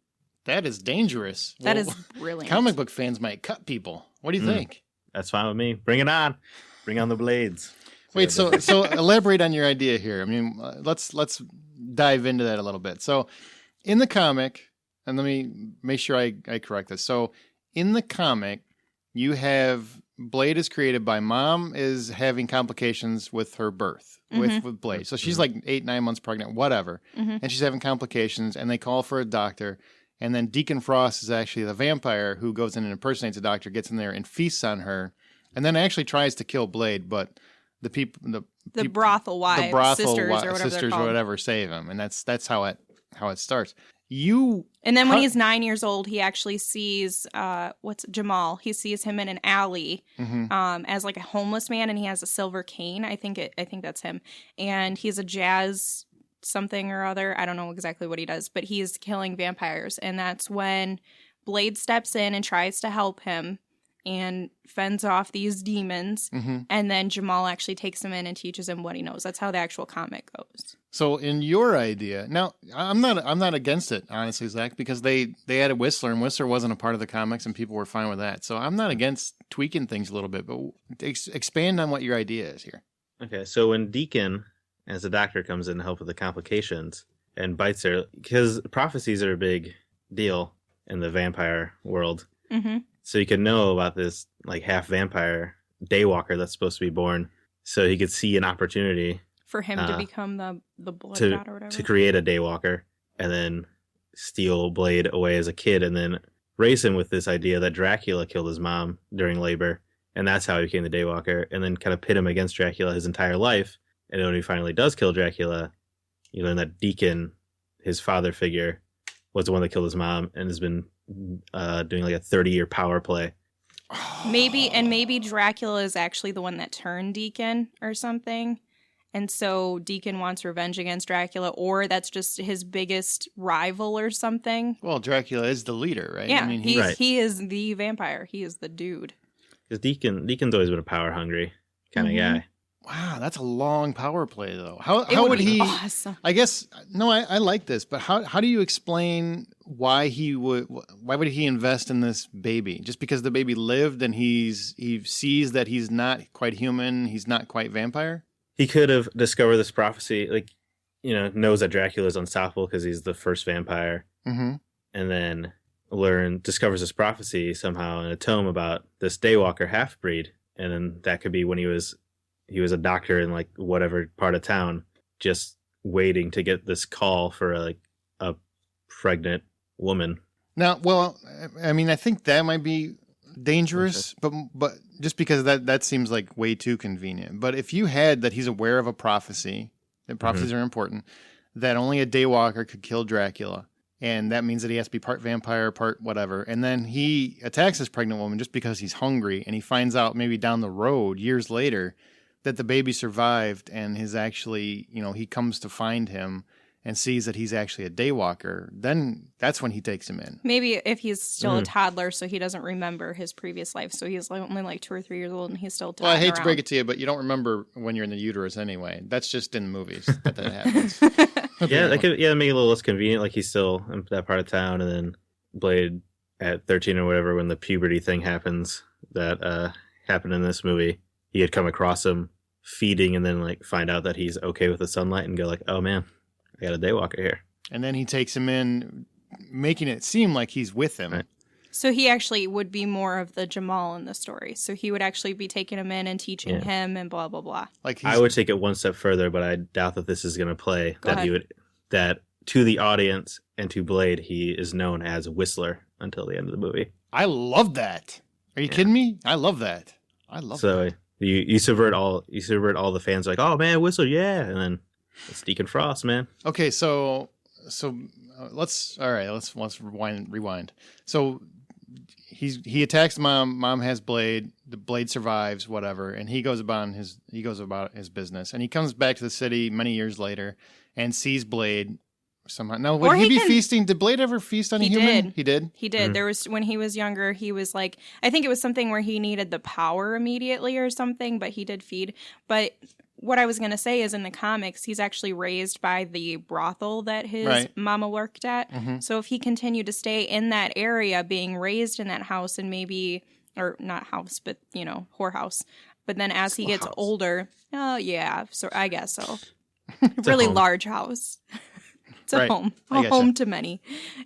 A: That is dangerous.
B: That is brilliant.
A: Comic book fans might cut people. What do you think?
C: That's fine with me. Bring it on. Bring on the blades.
A: Wait, so elaborate on your idea here. I mean, let's dive into that a little bit. So, in the comic, and let me make sure I correct this. So, in the comic, you have Blade is created by mom is having complications with her birth with Blade. So she's like 8-9 months pregnant, whatever, and she's having complications, and they call for a doctor. And then Deacon Frost is actually the vampire who goes in and impersonates a doctor, gets in there and feasts on her, and then actually tries to kill Blade, but the
B: brothel wives, sisters or whatever,
A: save him, and that's how it starts.
B: And then when he's 9 years old, he actually sees Jamal. He sees him in an alley as like a homeless man, and he has a silver cane. I think that's him, and he's a jazz something or other. I don't know exactly what he does, but he's killing vampires. And that's when Blade steps in and tries to help him. and fends off these demons. And then Jamal actually takes him in and teaches him what he knows. That's how the actual comic goes.
A: So in your idea, now I'm not against it, honestly, Zach, because they added Whistler, and Whistler wasn't a part of the comics, and people were fine with that. So I'm not against tweaking things a little bit, but expand on what your idea is here.
C: Okay, so when Deacon, as a doctor, comes in to help with the complications and bites her, because prophecies are a big deal in the vampire world. So he could know about this like half vampire daywalker that's supposed to be born, so he could see an opportunity
B: for him to become the blood god or whatever,
C: to create a daywalker and then steal Blade away as a kid, and then raise him with this idea that Dracula killed his mom during labor, and that's how he became the daywalker, and then kind of pit him against Dracula his entire life. And when he finally does kill Dracula, you learn that Deacon, his father figure, was the one that killed his mom and has been doing like a 30-year power play.
B: Maybe Dracula is actually the one that turned Deacon or something. And so Deacon wants revenge against Dracula, or that's just his biggest rival or something.
A: Well, Dracula is the leader, right?
B: Yeah,
A: I mean,
B: he is the vampire. He is the dude.
C: Because Deacon's always been a power-hungry kind of guy.
A: Wow, that's a long power play, though. How
B: It
A: would
B: be
A: he?
B: Awesome.
A: I guess no. I like this, but how do you explain why would he invest in this baby? Just because the baby lived and he sees that he's not quite human, he's not quite vampire.
C: He could have discovered this prophecy, like, knows that Dracula is unstoppable because he's the first vampire, and then discovers this prophecy somehow in a tome about this daywalker half-breed, and then that could be when he was a doctor in like whatever part of town, just waiting to get this call for a pregnant woman.
A: Now, well, I mean, I think that might be dangerous, but just because that seems like way too convenient. But if you had that he's aware of a prophecy, and prophecies are important, that only a daywalker could kill Dracula, and that means that he has to be part vampire, part whatever, and then he attacks this pregnant woman just because he's hungry, and he finds out maybe down the road, years later, that the baby survived and is actually, he comes to find him and sees that he's actually a daywalker, then that's when he takes him in.
B: Maybe if he's still a toddler, so he doesn't remember his previous life. So he's only like 2 or 3 years old and he's still
A: Well, I hate
B: around.
A: to break it to you, but you don't remember when you're in the uterus anyway. That's just in the movies that happens.
C: Yeah, that could make it a little less convenient. Like he's still in that part of town, and then Blade at 13 or whatever, when the puberty thing happens that happened in this movie, he had come across him feeding, and then like find out that he's okay with the sunlight and go like, oh man, I got a daywalker here.
A: And then he takes him in, making it seem like he's with him.
C: Right.
B: So he actually would be more of the Jamal in the story. So he would actually be taking him in and teaching him and blah, blah, blah.
A: Like
C: I would take it one step further, but I doubt that this is going to play. That to the audience and to Blade, he is known as Whistler until the end of the movie.
A: I love that. Are you kidding me? I love that. I love that.
C: So you subvert all the fans, like, oh man, Whistler, yeah, and then it's Deacon Frost, man.
A: Okay, so let's rewind. So he attacks mom. Mom has Blade. The Blade survives, whatever, and he goes about his business. And he comes back to the city many years later and sees Blade somehow. Now, would he be feasting? Did Blade ever feast on a human? He did.
B: He did. Mm-hmm. There was, when he was younger, he was like, I think it was something where he needed the power immediately or something, but he did feed. But what I was going to say is, in the comics, he's actually raised by the brothel that his mama worked at. Mm-hmm. So if he continued to stay in that area, being raised in that house, and maybe, or not house, but, whorehouse. But then as he gets older, so I guess so. Really large house. It's a home. A home to many.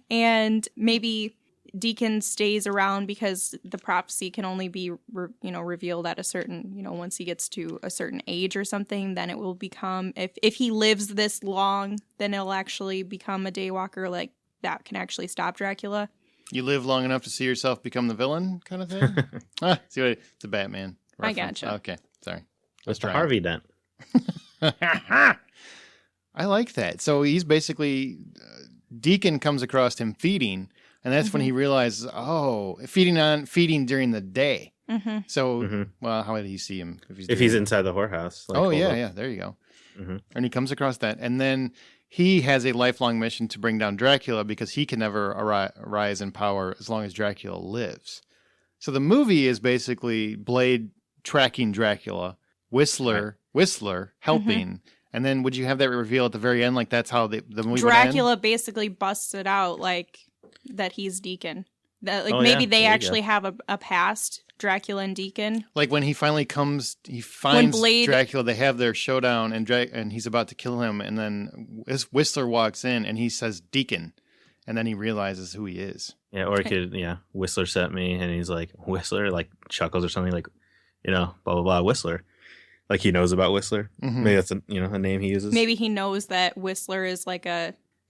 B: And maybe Deacon stays around because the prophecy can only be, revealed at a certain, once he gets to a certain age or something, then it will become, if he lives this long, then it'll actually become a daywalker, like that can actually stop Dracula.
A: You live long enough to see yourself become the villain kind of thing? It's a Batman reference.
B: I gotcha.
A: Okay, sorry.
C: What's the Harvey Dent?
A: I like that. So he's basically, Deacon comes across him feeding, and that's when he realizes, feeding during the day. Mm-hmm. So, well, how would he see him?
C: If he's inside the whorehouse.
A: Like, there you go. Mm-hmm. And he comes across that. And then he has a lifelong mission to bring down Dracula because he can never rise in power as long as Dracula lives. So the movie is basically Blade tracking Dracula, Whistler helping, and then would you have that reveal at the very end? Like that's how the movie
B: Dracula
A: would end?
B: basically busts it out like that he's Deacon. That
C: Oh,
B: maybe
C: yeah.
B: they
C: There you
B: actually have a past, Dracula and Deacon.
A: Like when he finally comes, he finds
B: Blade-
A: Dracula. They have their showdown, and he's about to kill him, and then Whistler walks in and he says Deacon, and then he realizes who he is.
C: Yeah, or it could, Whistler sent me, and he's like, Whistler, like chuckles or something, like, blah, blah, blah, Whistler. Like he knows about Whistler.
A: Mhm.
C: Maybe that's a name he uses.
B: Maybe he knows that Whistler is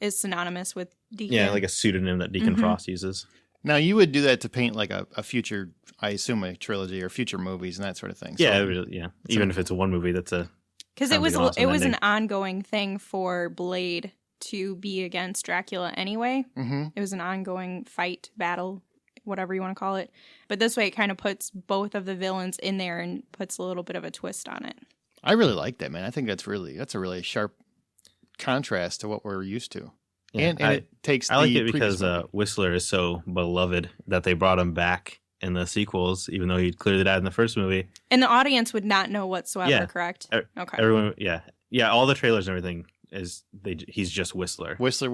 B: is synonymous with Deacon.
C: Yeah, like a pseudonym that Deacon Frost uses.
A: Now you would do that to paint like a future, I assume, a trilogy or future movies and that sort of thing.
C: Yeah,
A: So,
C: Even if it's a one movie, that's a
B: Because
C: sounds like an awesome
B: it was an
C: ending.
B: ongoing thing for Blade to be against Dracula anyway.
A: Mhm.
B: It was an ongoing fight, battle, whatever you want to call it. But this way it kind of puts both of the villains in there and puts a little bit of a twist on it.
A: I really like that, man. I think that's a really sharp contrast to what we're used to.
C: Yeah,
A: and it takes.
C: I like
A: the
C: it because
A: previous movie.
C: Whistler is so beloved that they brought him back in the sequels, even though he clearly died in the first movie.
B: And the audience would not know whatsoever,
C: Yeah.
B: correct?
C: E-
B: Okay.
C: Everyone, yeah, all the trailers and everything he's just Whistler.
A: Whistler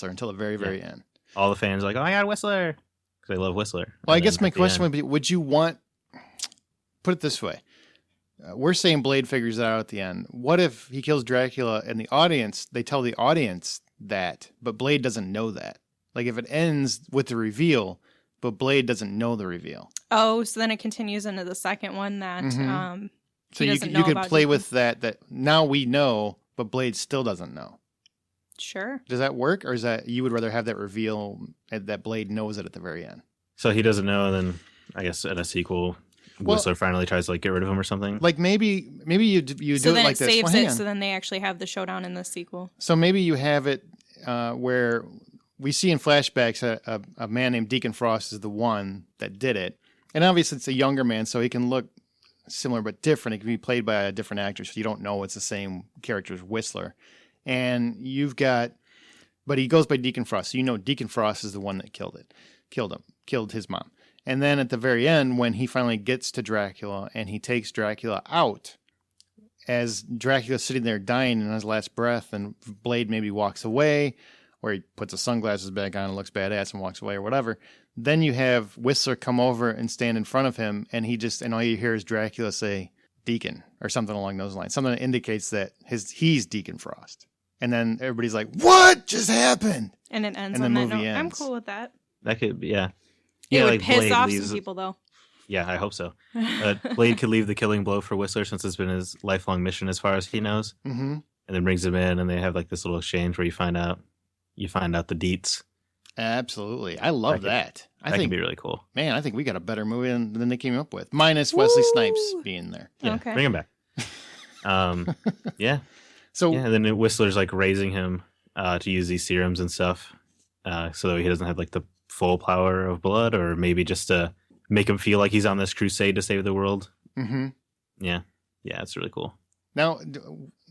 A: until the very, very end.
C: All the fans are like, oh my god, Whistler, because they love Whistler.
A: Well, I
C: And
A: guess
C: then
A: my
C: at the
A: question
C: end-
A: would be: would you want? Put it this way: we're saying Blade figures it out at the end. What if he kills Dracula and the audience? They tell the audience that, but Blade doesn't know that. Like if it ends with the reveal, but Blade doesn't know the reveal.
B: Oh, so then it continues into the second one that
A: Mhm. So
B: he
A: you
B: doesn't
A: could,
B: know
A: you could
B: about
A: play
B: Deacon.
A: with that now we know, but Blade still doesn't know.
B: Sure.
A: Does that work, or is that you would rather have that reveal that Blade knows it at the very end?
C: So he doesn't know, and then I guess in a sequel,
A: Well-
C: Whistler finally tries to like get rid of him or something.
A: Like maybe you do
B: So
A: it
B: then
A: like
B: it
A: this.
B: saves
A: Well, hang
B: it,
A: on.
B: so then they actually have the showdown in the sequel.
A: So maybe you have it where we see in flashbacks a man named Deacon Frost is the one that did it. And obviously it's a younger man, so he can look similar but different. It can be played by a different actor, so you don't know it's the same character as Whistler. And but he goes by Deacon Frost. So you know Deacon Frost is the one that killed his mom. And then at the very end, when he finally gets to Dracula and he takes Dracula out, as Dracula's sitting there dying in his last breath, and Blade maybe walks away, or he puts his sunglasses back on and looks badass and walks away or whatever, then you have Whistler come over and stand in front of him, and and all you hear is Dracula say, Deacon, or something along those lines. Something that indicates that he's Deacon Frost. And then everybody's like, what just happened?
B: And it ends
A: And the
B: on that
A: movie
B: note. I'm
A: ends.
B: cool with that.
C: That could be, yeah.
B: It
C: Yeah,
B: would
C: like
B: piss
C: Blade
B: off
C: leaves-
B: some people, though.
C: Yeah, I hope so. Blade could leave the killing blow for Whistler since it's been his lifelong mission as far as he knows,
A: Mm-hmm.
C: and then brings him in, and they have like this little exchange where you find out the deets.
A: Absolutely. I love that. I
C: That
A: think,
C: could be really cool.
A: man, I think we got a better movie than they came up with. Minus Wesley Snipes
B: Woo!
A: being there.
C: Yeah,
B: Okay.
C: bring him back. Yeah,
A: So
C: yeah. And then Whistler's like raising him to use these serums and stuff, so that he doesn't have like the full power of blood, or maybe just to make him feel like he's on this crusade to save the world.
A: mhm.
C: Yeah, it's really cool.
A: Now,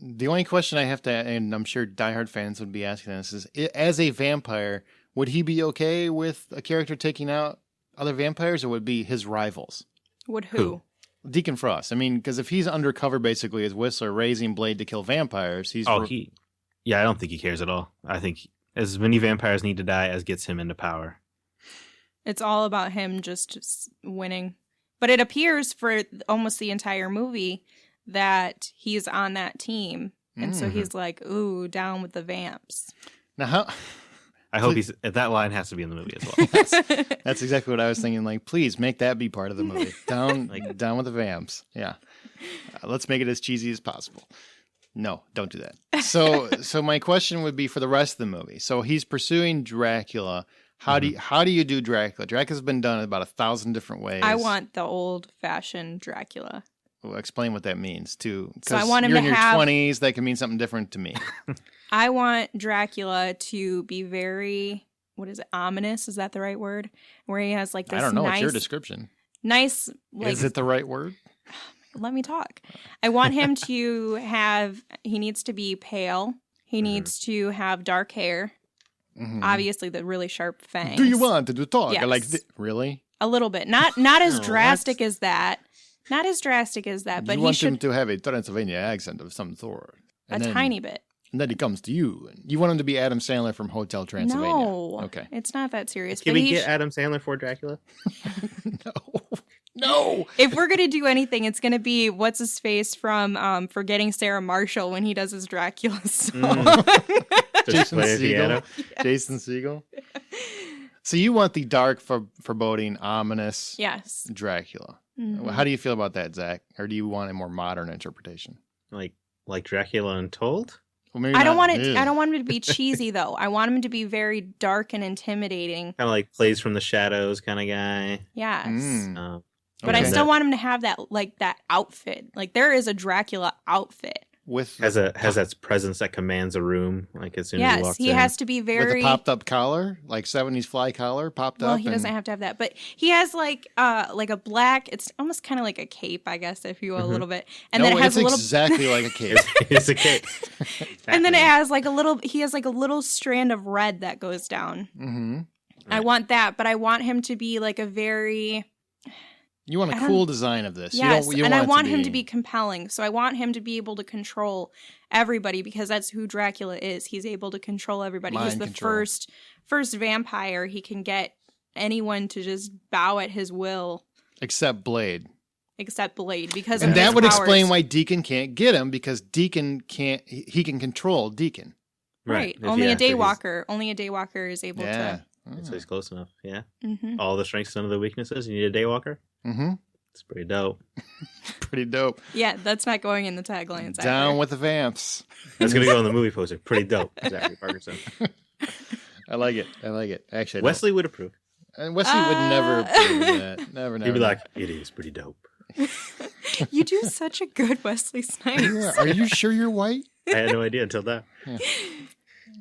A: the only question I have to, and I'm sure diehard fans would be asking this, is as a vampire, would he be okay with a character taking out other vampires, or would it be his rivals?
B: Would
C: Who?
B: who?
A: Deacon Frost. I mean, because if he's undercover basically as Whistler, raising Blade to kill vampires, he's...
C: I don't think he cares at all. I think as many vampires need to die as gets him into power.
B: It's all about him just winning. But it appears for almost the entire movie that he's on that team. And so he's like, ooh, down with the vamps.
A: Now, how...
C: I hope that line has to be in the movie as well.
A: That's exactly what I was thinking. Like, please make that be part of the movie. Down with the vamps. Yeah. Let's make it as cheesy as possible. No, don't do that. So my question would be for the rest of the movie. So he's pursuing Dracula. How do you do Dracula? Dracula's been done about 1,000 different ways.
B: I want the old-fashioned Dracula.
A: Well, explain what that means too.
B: So I
A: 'Cause
B: want him
A: you're
B: to
A: in your
B: have-
A: 20s. That can mean something different to me.
B: I want Dracula to be very, ominous? Is that the right word? Where he has like this
A: I don't know.
B: nice,
A: It's your description.
B: nice, like,
A: Is it the right word?
B: let me talk. I want him to he needs to be pale. He needs to have dark hair.
A: Mhm.
B: Obviously, the really sharp fangs.
A: Do you want to talk?
B: Yes.
A: Like, really?
B: A little bit. Not as drastic as that. Not as drastic as that, but
A: you want him to have a Transylvania accent of some sort.
B: Tiny bit.
A: And then he comes to you. And you want him to be Adam Sandler from Hotel Transylvania.
B: No.
A: Okay.
B: It's not that serious.
C: Can we get Adam Sandler for Dracula?
A: No.
B: If we're going to do anything, it's going to be what's his face from Forgetting Sarah Marshall when he does his Dracula song.
A: Jason Segel. Jason Segel. So you want the dark, foreboding, ominous Dracula. Mm-hmm. How do you feel about that, Zach? Or do you want a more modern interpretation?
C: Like Dracula Untold?
B: Well, maybe I don't want it. I don't want him to be cheesy though. I want him to be very dark and intimidating.
C: Kind of like plays from the shadows kind of guy.
B: Yes. But I still want him to have that outfit. Like there is a Dracula outfit.
C: Has that presence that commands a room, like as soon as he walks in.
B: Yes, he has to be very...
A: With a popped-up collar, like 70s fly collar, popped up.
B: Well, he doesn't have to have that, but he has like a black... It's almost kind of like a cape, I guess, if you will, a little bit. And then it has a little...
A: exactly like a cape.
C: It's a cape.
B: And then it has like a little... He has like a little strand of red that goes down. Mm-hmm. I want that, but I want him to be like a very...
A: You want a cool design of this.
B: Yes, and I want him to be compelling. So I want him to be able to control everybody because that's who Dracula is. He's able to control everybody. He's the first vampire. He can get anyone to just bow at his will.
A: Except Blade.
B: Because
A: and
B: of
A: that
B: his
A: would
B: powers.
A: explain why Deacon can't get him because Deacon can't. He can control Deacon.
B: Right. Only a daywalker is able to.
C: So he's close enough. Yeah.
B: Mm-hmm.
C: All the strengths, none of the weaknesses. You need a daywalker.
A: Mm-hmm.
C: It's pretty dope.
A: Pretty dope.
B: Yeah, that's not going in the taglines.
A: Down with the vamps.
C: That's gonna go in the movie poster. Pretty dope. Zackery Parkerson.
A: I like it. Actually,
C: Wesley would approve.
A: And Wesley would never approve of that. Never.
C: He'd be like, "It is pretty dope."
B: You do such a good Wesley Snipes.
A: Are you sure you're white?
C: I had no idea until that.
A: Yeah.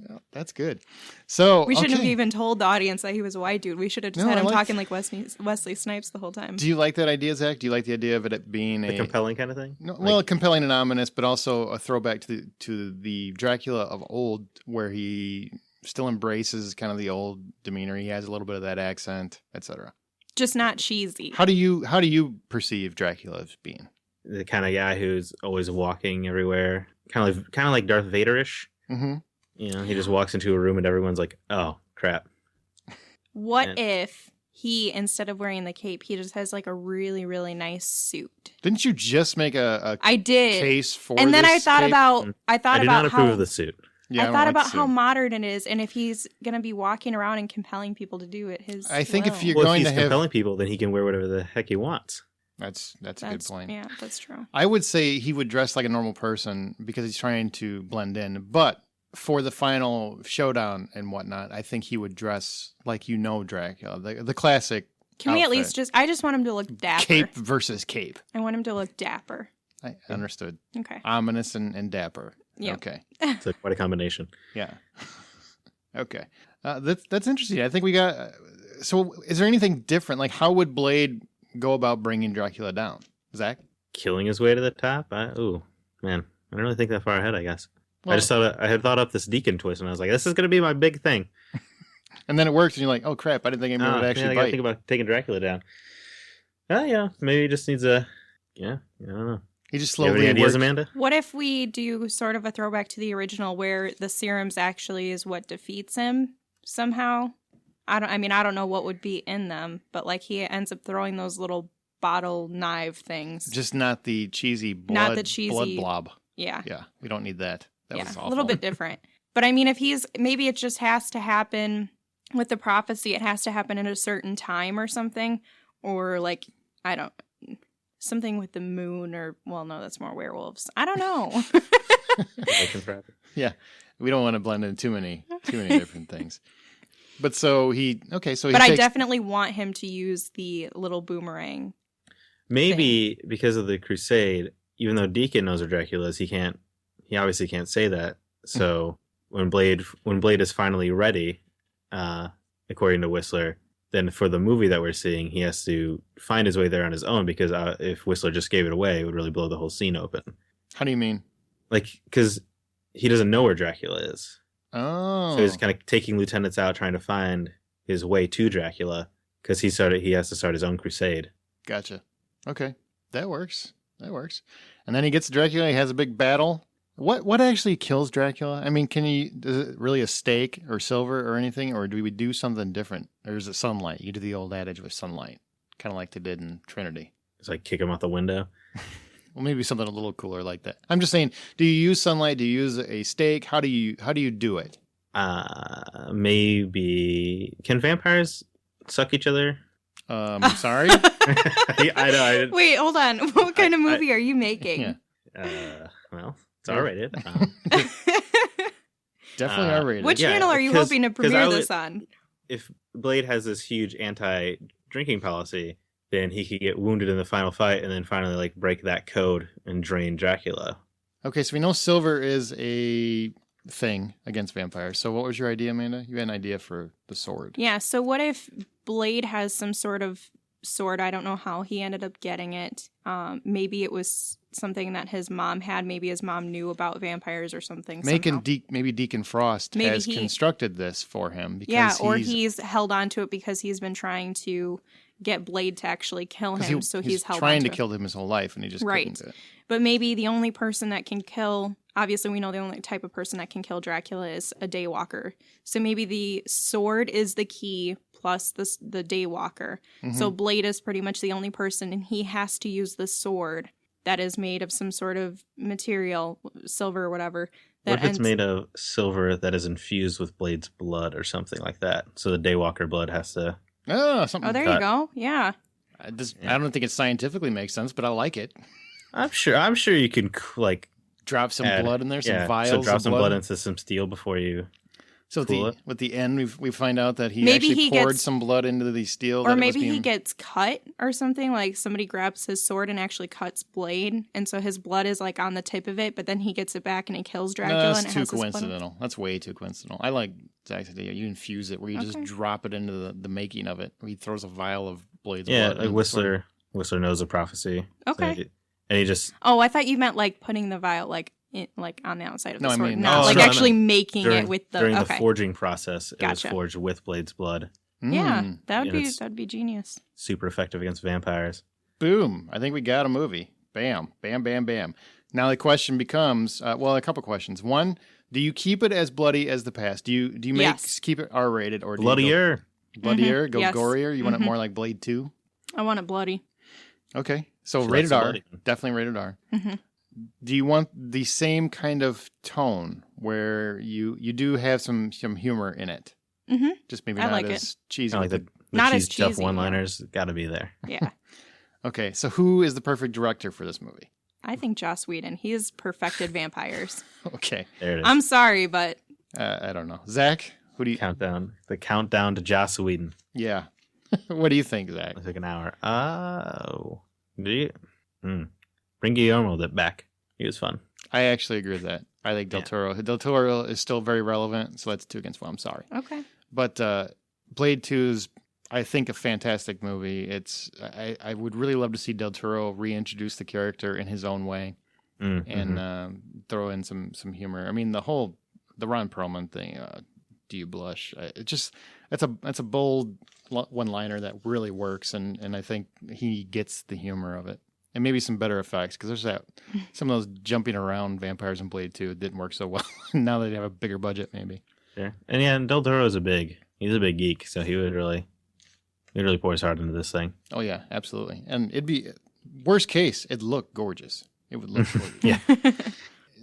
A: Well, that's good. So
B: we shouldn't have even told the audience that he was a white dude. We should have just had him talking like Wesley Snipes the whole time.
A: Do you like that idea, Zach? Do you like the idea of it being
C: a compelling kind of thing?
A: No, well, compelling and ominous, but also a throwback to the Dracula of old, where he still embraces kind of the old demeanor. He has a little bit of that accent, etc.
B: Just not cheesy.
A: How do you perceive Dracula as being?
C: The kind of guy who's always walking everywhere, kind of like Darth Vader-ish.
A: Mm-hmm.
C: You know, he just walks into a room and everyone's like, "Oh, crap."
B: What if he, instead of wearing the cape, he just has like a really, really nice suit?
A: Didn't you just make a
B: I did.
A: case for
B: and then
A: this
B: I thought
A: cape?
B: about I
C: did not approve of the suit.
A: Yeah,
B: I thought about how modern it is, and if he's going to be walking around and compelling people to do it,
A: I think
B: will.
A: if you're
C: well,
A: going
C: if he's
A: to have
C: compelling people, then he can wear whatever the heck he wants.
A: That's a good point.
B: Yeah, that's true.
A: I would say he would dress like a normal person because he's trying to blend in, but for the final showdown and whatnot, I think he would dress like Dracula, the classic.
B: Can we at least I just want him to look dapper.
A: Cape versus cape.
B: I want him to look dapper.
A: I understood.
B: Okay.
A: Ominous and dapper.
B: Yeah.
A: Okay.
C: It's quite a combination.
A: Yeah. Okay. That's interesting. I think we got. So, is there anything different? Like, how would Blade go about bringing Dracula down? Zach?
C: Killing his way to the top? Oh, man. I don't really think that far ahead, I guess.
A: Well,
C: I just thought I had thought up this Deacon twist, and I was like, "This is going to be my big thing."
A: And then it works, and you're like, "Oh crap! I didn't think anyone would actually
C: I got to think about taking Dracula down." Yeah, maybe he just needs I don't know.
A: He just slowly.
C: You have any ideas, Amanda?
B: What if we do sort of a throwback to the original, where the serums actually is what defeats him somehow? I don't know what would be in them, but like he ends up throwing those little bottle knife things.
A: Just not the cheesy blood blob.
B: Yeah.
A: Yeah, we don't need that. That was awful.
B: A little bit different. But I mean, if maybe it just has to happen with the prophecy, it has to happen at a certain time or something. Or like, something with the moon well, no, that's more werewolves. I don't know.
A: Yeah. We don't want to blend in too many different things. But
B: I definitely want him to use the little boomerang.
C: Maybe because of the Crusade, even though Deacon knows where Dracula is, he obviously can't say that. So when Blade is finally ready, according to Whistler, then for the movie that we're seeing, he has to find his way there on his own because if Whistler just gave it away, it would really blow the whole scene open.
A: How do you mean?
C: Like, because he doesn't know where Dracula is.
A: Oh.
C: So he's kind of taking lieutenants out trying to find his way to Dracula. because he has to start his own crusade.
A: Gotcha. Okay, that works. And then he gets Dracula. He has a big battle. What actually kills Dracula? I mean, is it really a stake or silver or anything, or do we do something different? Or is it sunlight? You do the old adage with sunlight, kind of like they did in Trinity.
C: It's like kick him out the window.
A: Well, maybe something a little cooler like that. I'm just saying, do you use sunlight? Do you use a stake? How do you do it?
C: Maybe can vampires suck each other?
A: Sorry.
C: I know.
B: Wait, hold on. What kind of movie are you making?
C: Yeah. Well, it's R-rated.
A: Definitely R-rated.
B: Which channel are you hoping to premiere this on?
C: If Blade has this huge anti-drinking policy, then he could get wounded in the final fight and then finally like break that code and drain Dracula.
A: Okay, so we know silver is a thing against vampires. So what was your idea, Amanda? You had an idea for the sword.
B: Yeah, so what if Blade has some sort of sword? I don't know how he ended up getting it. Maybe it was something that his mom had. Maybe his mom knew about vampires or something.
A: Maybe Deacon Frost has constructed this for him. Because
B: he's held on to it because he's been trying to get Blade to actually kill him. So he's held
A: trying
B: on
A: to kill him his whole life, and he just couldn't do it.
B: But maybe the only person that can kill, obviously we know the only type of person that can kill Dracula is a daywalker. So maybe the sword is the key plus the daywalker. Mm-hmm. So Blade is pretty much the only person, and he has to use the sword that is made of some sort of material, silver or whatever.
C: What if it's made of silver that is infused with Blade's blood or something like that? So the daywalker blood has to...
A: something.
B: Oh, there you go. Yeah.
A: I don't think it scientifically makes sense, but I like it.
C: I'm sure you can like
A: drop some blood in there, some vials.
C: So drop some blood
A: blood
C: into some steel before you.
A: So with the end, we find out that he poured some blood into the steel.
B: Or maybe he gets cut or something. Like somebody grabs his sword and actually cuts Blade, and so his blood is like on the tip of it. But then he gets it back and he kills Dracula.
A: No, that's
B: too
A: coincidental. That's way too coincidental. I like Zach's idea. You infuse it where you just drop it into the making of it. He throws a vial of Blade's blood.
C: Yeah, like Whistler knows a prophecy.
B: Okay.
C: So and he just.
B: Oh, I thought you meant like putting the vial like on the outside of the sword.
A: I mean,
B: not actually making it with the
C: during the forging process. It was forged with Blade's blood.
B: Yeah, that'd be genius.
C: Super effective against vampires.
A: Boom! I think we got a movie. Bam, bam, bam, bam. Now the question becomes, a couple questions. One, do you keep it as bloody as the past? Do you keep it R-rated or do
C: bloodier?
A: Bloodier, go gorier. You want it more like Blade 2?
B: I want it bloody.
A: Okay, so rated R, definitely rated R. Mm-hmm. Do you want the same kind of tone where you do have some humor in it?
B: Mm-hmm.
A: Just maybe not as cheesy.
C: Like the
B: not
C: cheese
B: as cheesy.
C: Stuff one-liners got to be there.
B: Yeah.
A: Okay, so who is the perfect director for this movie?
B: I think Joss Whedon. He has perfected vampires.
A: Okay,
C: there it is.
B: I'm sorry, but
A: I don't know. Zach, who do you
C: countdown? The countdown to Joss Whedon.
A: Yeah. What do you think, Zach?
C: It took an hour. Oh, do you? Bring Guillermo back. He was fun.
A: I actually agree with that. I think Del Toro. Del Toro is still very relevant, so that's 2 against 1. I'm sorry.
B: Okay.
A: But Blade 2 is, I think, a fantastic movie. I would really love to see Del Toro reintroduce the character in his own way and throw in some humor. I mean, the Ron Perlman thing. Do you blush? That's a bold one-liner that really works, and I think he gets the humor of it. And maybe some better effects, because there's some of those jumping around vampires in Blade 2 didn't work so well. Now they have a bigger budget, maybe.
C: Sure. And Del Toro's he's a big geek, so he would really pour his heart into this thing.
A: Oh yeah, absolutely. And it'd be worst case, it'd look gorgeous. It would look gorgeous.
C: Yeah.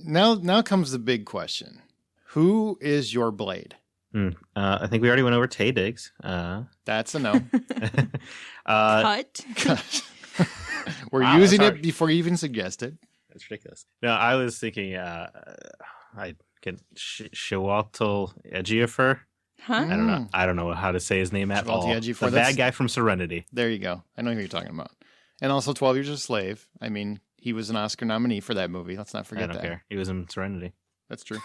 A: Now comes the big question: who is your Blade?
C: I think we already went over Taye Diggs.
A: That's a no.
B: Cut.
A: We're using it before you even suggest it.
C: That's ridiculous. No, I was thinking I can Chiwetel Ejiofor.
B: Huh?
C: I don't know how to say his name at all.
A: Ejiofor,
C: the bad guy from Serenity.
A: There you go. I know who you're talking about. And also 12 Years a Slave. I mean, he was an Oscar nominee for that movie. Let's not forget that.
C: I don't care. He was in Serenity.
A: That's true.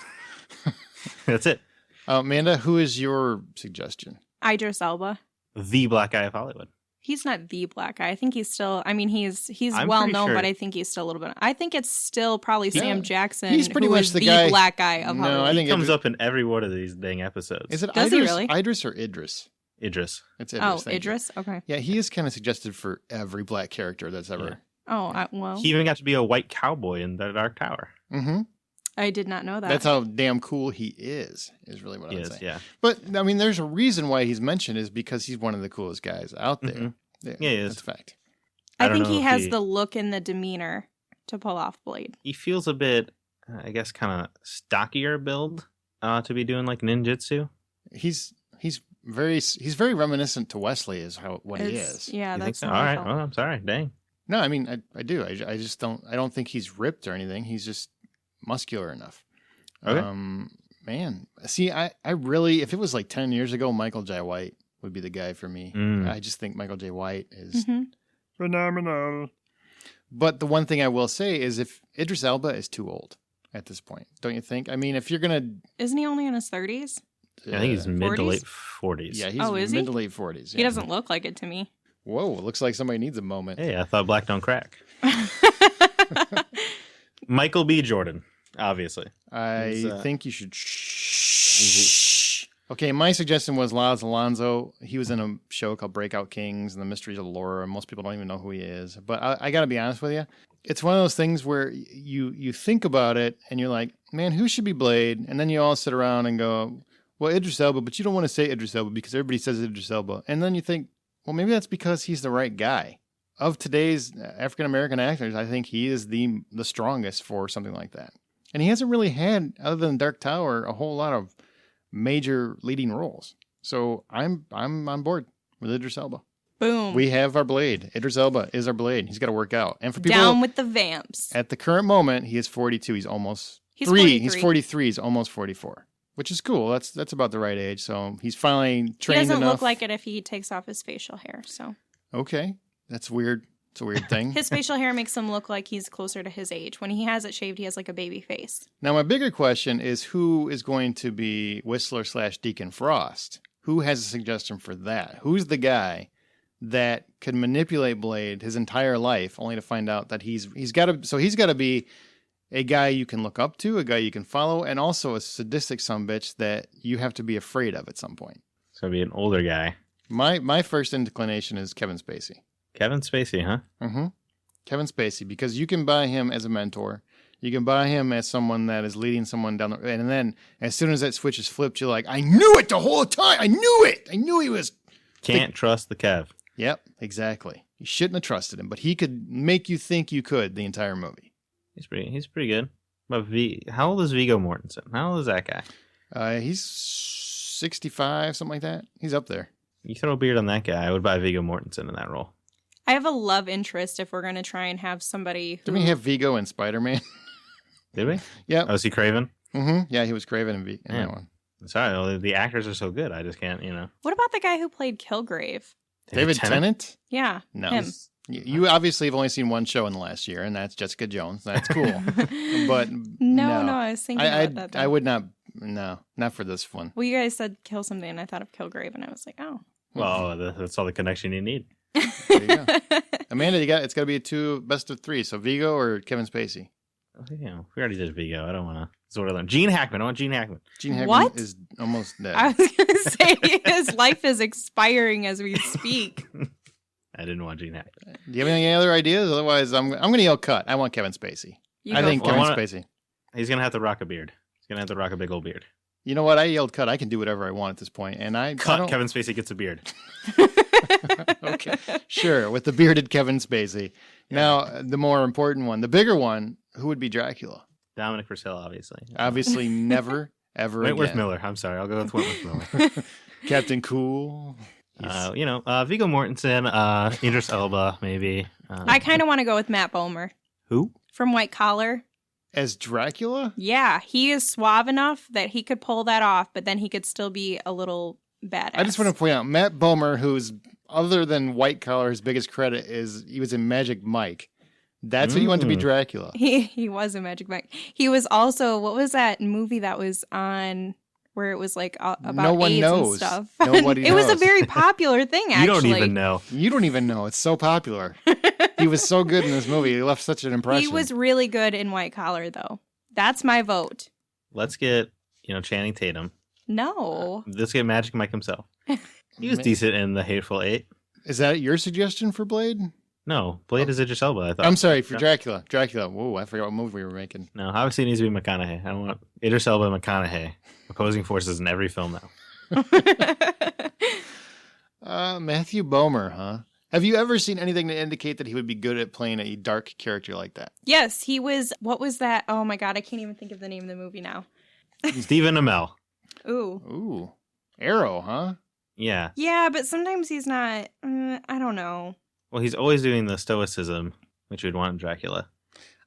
C: That's it.
A: Amanda, who is your suggestion?
B: Idris Elba.
C: The black guy of Hollywood.
B: He's not the black guy. I think he's still. I mean, he's well known, but I think he's still a little bit. I think it's still probably Sam Jackson.
A: He's pretty much the
B: guy, black guy of Hollywood.
C: I think he comes up in every one of these dang episodes.
A: Is it
B: Does
A: Idris,
B: he really?
A: Idris or Idris?
H: Idris.
A: It's Idris.
B: Oh,
A: thank you.
B: Idris? Okay.
A: Yeah, he is kind of suggested for every black character that's ever.
H: Yeah.
B: Oh, well,
H: He even got to be a white cowboy in the Dark Tower.
A: Mm-hmm.
B: I did not know that.
A: That's how damn cool he is really what I would say.
H: Yeah.
A: But, I mean, there's a reason why he's mentioned is because he's one of the coolest guys out there.
H: Mhm.
A: Yeah,
H: Yeah, he is.
A: That's a fact.
B: I
H: don't
B: think
H: know
B: he
H: if
B: has the look and the demeanor to pull off Blade.
H: He feels a bit, I guess, kind of stockier build to be doing like ninjutsu.
A: He's very reminiscent to Wesley is what he is.
B: Yeah,
H: You think
B: that's
H: so?
B: what
H: All
B: I
H: right.
B: felt.
H: Well, I'm sorry. Dang.
A: No, I mean, I do. I just don't think he's ripped or anything. He's just muscular enough.
H: Okay.
A: Man, see, I really, if it was like 10 years ago, Michael J. White would be the guy for me. I just think Michael J. White is phenomenal. But the one thing I will say is if Idris Elba is too old at this point, don't you think? I mean, if you're going
B: Isn't he only in his 30s?
A: to...
H: I think he's mid to
B: 40s?
H: late 40s.
A: Yeah, he's
B: Oh, is
A: mid
B: he?
A: to late 40s.
B: He
A: yeah.
B: doesn't look like it to me.
A: Whoa, it looks like somebody needs a moment.
H: Hey, I thought black don't crack. Michael B. Jordan, obviously.
A: I think you should shh. Okay, my suggestion was Laz Alonso. He was in a show called Breakout Kings and the Mysteries of Laura, and most people don't even know who he is. But I got to be honest with you. It's one of those things where you think about it and you're like, man, who should be Blade? And then you all sit around and go, well, Idris Elba, but you don't want to say Idris Elba because everybody says Idris Elba. And then you think, well, maybe that's because he's the right guy. Of today's African-American actors, I think he is the strongest for something like that. And he hasn't really had, other than Dark Tower, a whole lot of major leading roles. So I'm on board with Idris Elba.
B: Boom.
A: We have our Blade. Idris Elba is our Blade. He's got to work out. And for people
B: Down with the vamps.
A: at the current moment, he is 42. He's almost
B: He's
A: 3. He's
B: 43.
A: 43. He's almost 44, which is cool. That's about the right age. So he's finally
B: He
A: trained
B: doesn't
A: enough.
B: look like it if he takes off his facial hair. So
A: Okay, that's weird. It's a weird thing.
B: his facial hair makes him look like he's closer to his age. When he has it shaved, he has like a baby face.
A: Now, my bigger question is who is going to be Whistler / Deacon Frost? Who has a suggestion for that? Who's the guy that could manipulate Blade his entire life only to find out that he's got to be a guy you can look up to, a guy you can follow, and also a sadistic sumbitch that you have to be afraid of at some point.
H: It's going to be an older guy.
A: My first inclination is Kevin Spacey.
H: Kevin Spacey, huh?
A: Mm-hmm. Kevin Spacey, because you can buy him as a mentor. You can buy him as someone that is leading someone down the road. And then as soon as that switch is flipped, you're like, I knew it the whole time. I knew it. I knew he was.
H: Can't trust the Kev.
A: Yep, exactly. You shouldn't have trusted him, but he could make you think you could the entire movie.
H: He's pretty good. But how old is Viggo Mortensen? How old is that guy?
A: He's 65, something like that. He's up there.
H: You throw a beard on that guy, I would buy Viggo Mortensen in that role.
B: I have a love interest if we're going to try and have somebody who...
A: Didn't we have Vigo in Spider-Man?
H: Did we?
A: Yep.
H: Oh, is he Craven?
A: Mm-hmm. Yeah, he was Craven in that one.
H: Sorry, well, the actors are so good. I just can't,
B: What about the guy who played Kilgrave?
A: David Tennant?
B: Yeah,
A: No.
B: him.
A: You obviously have only seen one show in the last year, and that's Jessica Jones. That's cool. But
B: No, I was thinking about that.
A: I would not. No, not for this one.
B: Well, you guys said kill something, and I thought of Kilgrave, and I was like, oh.
H: Well, that's all the connection you need.
A: There you go. Amanda, it's got to be a best of 3. So Vigo or Kevin Spacey.
H: Yeah, we already did Vigo. I don't want to. That's what I learned. Gene Hackman. I want Gene Hackman.
A: Gene Hackman
B: What?
A: is almost dead.
B: I was going to say his life is expiring as we speak.
H: I didn't want Gene Hackman.
A: Do you have any other ideas? Otherwise, I'm going to yell cut. I want Kevin Spacey.
B: You
A: I
B: go
A: think
B: for
A: Kevin
B: it.
A: Spacey.
H: He's gonna have to rock a beard. He's gonna have to rock a big old beard.
A: You know what? I yelled cut. I can do whatever I want at this point, and I don't...
H: Kevin Spacey gets a beard.
A: Okay, sure, with the bearded Kevin Spacey. Now, the more important one, the bigger one, who would be Dracula?
H: Dominic Purcell, obviously.
A: Obviously, never, ever
H: Wentworth
A: again.
H: Miller. I'm sorry. I'll go with Wentworth Miller.
A: Captain Cool.
H: Viggo Mortensen, Idris Elba, maybe.
B: I kind of want to go with Matt Bomer
H: Who?
B: from White Collar.
A: As Dracula?
B: Yeah, he is suave enough that he could pull that off, but then he could still be a little badass.
A: I just want to point out, Matt Bomer, who's, other than White Collar, his biggest credit is he was in Magic Mike. That's what you want to be Dracula.
B: He was a Magic Mike. He was also, what was that movie that was on where it was like about
A: No one
B: AIDS
A: knows.
B: and stuff?
A: Nobody
B: It was a
A: knows.
B: very popular thing, actually.
H: You don't even know.
A: You don't even know. It's so popular. He was so good in this movie. He left such an impression.
B: He was really good in White Collar, though. That's my vote.
H: Let's get, Channing Tatum.
B: No.
H: Let's get Magic Mike himself. He was decent in The Hateful Eight.
A: Is that your suggestion for Blade?
H: No, Blade is Idris Elba, I thought.
A: I'm sorry, for Dracula. Dracula. Whoa, I forgot what movie we were making.
H: No, obviously it needs to be McConaughey. I don't want Idris Elba and McConaughey opposing forces in every film now.
A: Matthew Bomer, huh? Have you ever seen anything to indicate that he would be good at playing a dark character like that?
B: Yes, he was. What was that? Oh my God, I can't even think of the name of the movie now.
H: Stephen Amell.
B: Ooh.
A: Arrow, huh?
H: Yeah.
B: Yeah, but sometimes he's not. I don't know.
H: Well, he's always doing the stoicism, which you'd want in Dracula.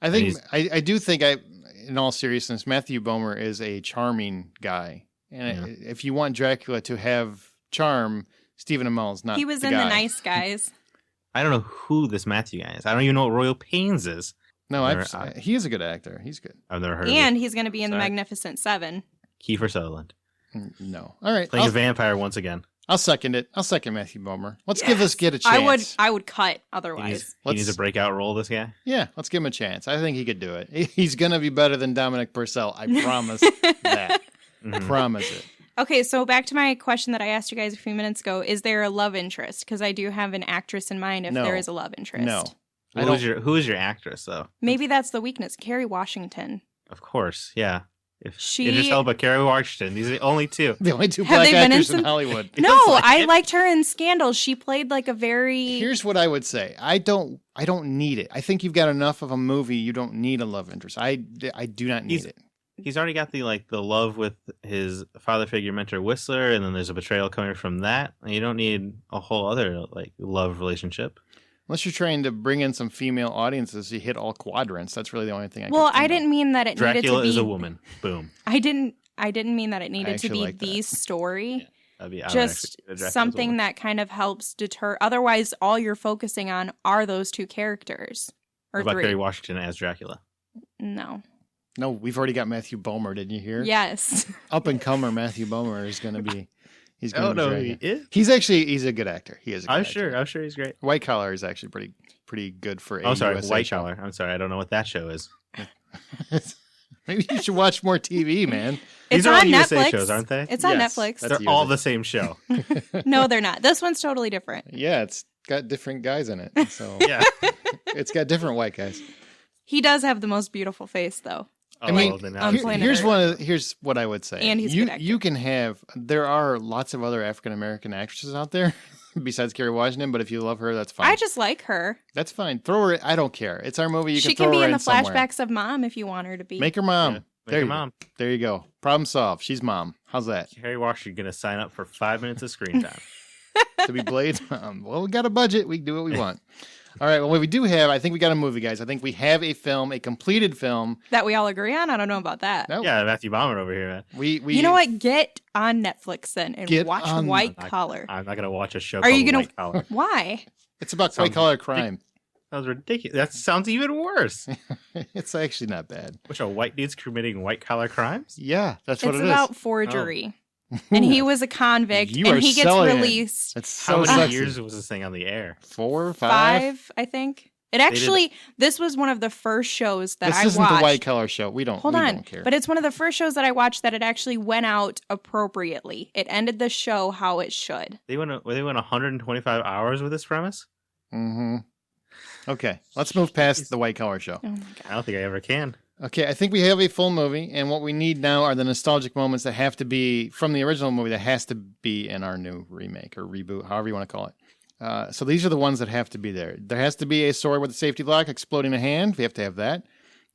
A: I think I do think in all seriousness, Matthew Bomer is a charming guy, and if you want Dracula to have charm, Stephen Amell is not.
B: He was
A: the
B: in
A: guy.
B: The Nice Guys.
H: I don't know who this Matthew guy is. I don't even know what Royal Pains is.
A: No, he is a good actor. He's good.
H: I've never heard of
B: And
H: him.
B: he's going to be in The Magnificent Seven.
H: Kiefer Sutherland.
A: No. All right.
H: Playing a vampire once again.
A: I'll second it. I'll second Matthew Bomer. Let's give this kid a chance.
B: I would cut otherwise.
H: He needs a breakout role, this guy?
A: Yeah, let's give him a chance. I think he could do it. He's going to be better than Dominic Purcell. I promise that. Promise it.
B: Okay, so back to my question that I asked you guys a few minutes ago. Is there a love interest? Because I do have an actress in mind if there is a love interest.
A: No.
H: Who is your actress, though?
B: Maybe that's the weakness. Kerry Washington.
H: Of course, yeah.
B: She
H: Idris Elba, Kerry Washington. These are the only two.
A: The only two black actors in Hollywood.
B: No, I liked her in Scandal. She played like a very...
A: Here's what I would say. I don't need it. I think you've got enough of a movie. You don't need a love interest. I do not need it.
H: He's already got the love with his father figure mentor Whistler, and then there's a betrayal coming from that. You don't need a whole other love relationship.
A: Unless you're trying to bring in some female audiences, you hit all quadrants. That's really the only thing I
B: Well, I didn't mean that it needed to be...
H: Dracula is a woman. Boom.
B: I didn't mean that it needed to be the story.
H: Yeah,
B: just something that kind of helps deter. Otherwise, all you're focusing on are those two characters. Or
H: what about
B: three.
H: Kerry Washington as Dracula?
B: No,
A: we've already got Matthew Bomer. Didn't you hear?
B: Yes.
A: Up and comer Matthew Bomer is going to be. He's going to
H: he is.
A: He's a good actor. He is. A good actor.
H: I'm sure he's great.
A: White Collar is actually pretty good for.
H: Oh, sorry,
A: USA
H: White
A: show.
H: Collar. I'm sorry, I don't know what that show is.
A: Maybe you should watch more TV, man.
H: These
B: It's
H: are all
B: on
H: USA
B: Netflix.
H: shows, aren't they?
B: It's on
A: Yes,
B: Netflix.
A: that's
H: They're all the same show.
B: No, they're not. This one's totally different.
A: Yeah, it's got different guys in it. So
H: Yeah.
A: it's got different white guys.
B: He does have the most beautiful face, though.
A: I mean,
B: planet
A: here's
B: Earth.
A: here's what I would say.
B: And he's a good actor.
A: you can have. There are lots of other African American actresses out there besides Kerry Washington, but if you love her, that's fine.
B: I just like her.
A: That's fine. Throw her. I don't care. It's our movie.
B: She
A: can throw
B: be
A: her
B: in the
A: somewhere.
B: flashbacks of Mom if you want her to be.
A: Make her mom.
H: Yeah,
A: there
H: her
A: you
H: mom.
A: Go. There you go. Problem solved. She's mom. How's that?
H: Kerry Washington going to sign up for 5 minutes of screen time.
A: To be Blade's mom. Well, we got a budget. We can do what we want. All right. Well, what we do have, I think we got a movie, guys. I think we have a film, a completed film.
B: That we all agree on? I don't know about that.
A: No,
H: Yeah, Matthew Bomer over here, man.
A: we
B: You know what? Get on Netflix then and
A: Get
B: watch
A: on-
B: White Collar.
H: I'm not going to watch a show
B: Are
H: called
B: you gonna-
H: White Collar.
B: Why?
A: It's about
H: Sounds
A: white collar crime.
H: That was ridiculous. That sounds even worse.
A: It's actually not bad.
H: Which are white dudes committing white collar crimes?
A: Yeah, that's what
B: It's
A: it is.
B: about forgery. And he was a convict,
A: You
B: and
A: are
B: he gets
A: selling it.
B: released.
A: That's so
H: How many
A: sexy.
H: years was this thing on the air?
A: 4 or 5?
B: 5, I think. It actually, this was one of the first shows that
A: This
B: I
A: isn't
B: watched.
A: the white collar show. We don't.
B: Hold
A: we
B: on.
A: Don't care.
B: But it's one of the first shows that I watched that it actually went out appropriately. It ended the show how it should.
H: They went 125 hours with this premise?
A: Mm-hmm. Okay, let's move past the white collar show.
B: Oh my
H: I don't think I ever can.
A: Okay, I think we have a full movie, and what we need now are the nostalgic moments that have to be from the original movie that has to be in our new remake or reboot, however you want to call it. So these are the ones that have to be there. There has to be a sword with a safety lock exploding a hand. We have to have that.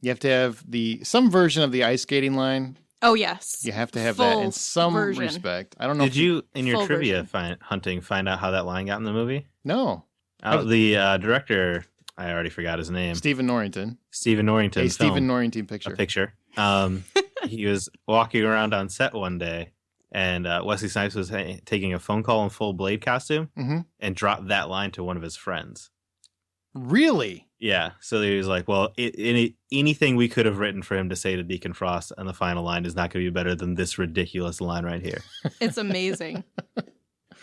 A: You have to have some version of the ice skating line.
B: Oh, yes.
A: You have to have that
B: Full
A: in some
B: version.
A: respect. I don't know.
H: Did you, in your
B: Full
H: trivia hunting, find out how that line got in the movie?
A: No.
H: The director, I already forgot his name.
A: Stephen Norrington.
H: Stephen Norrington.
A: A Stephen Norrington picture.
H: A picture. He was walking around on set one day, and Wesley Snipes was taking a phone call in full Blade costume and dropped that line to one of his friends.
A: Really?
H: Yeah. So he was like, well, anything we could have written for him to say to Deacon Frost on the final line is not going to be better than this ridiculous line right here.
B: It's amazing.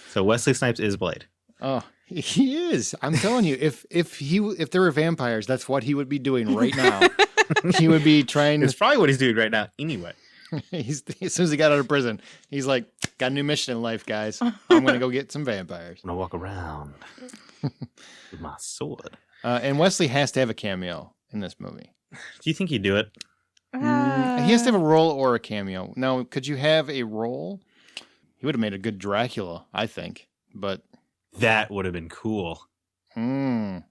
H: So Wesley Snipes is Blade.
A: Oh, he is. I'm telling you, if there were vampires, that's what he would be doing right now. He would be trying.
H: It's probably what he's doing right now anyway.
A: As soon as he got out of prison, he's like, got a new mission in life, guys. I'm going to go get some vampires.
H: I'm going to walk around with my sword.
A: And Wesley has to have a cameo in this movie.
H: Do you think he'd do it?
A: He has to have a role or a cameo. Now, could you have a role? He would have made a good Dracula, I think. But
H: that would have been cool. Bring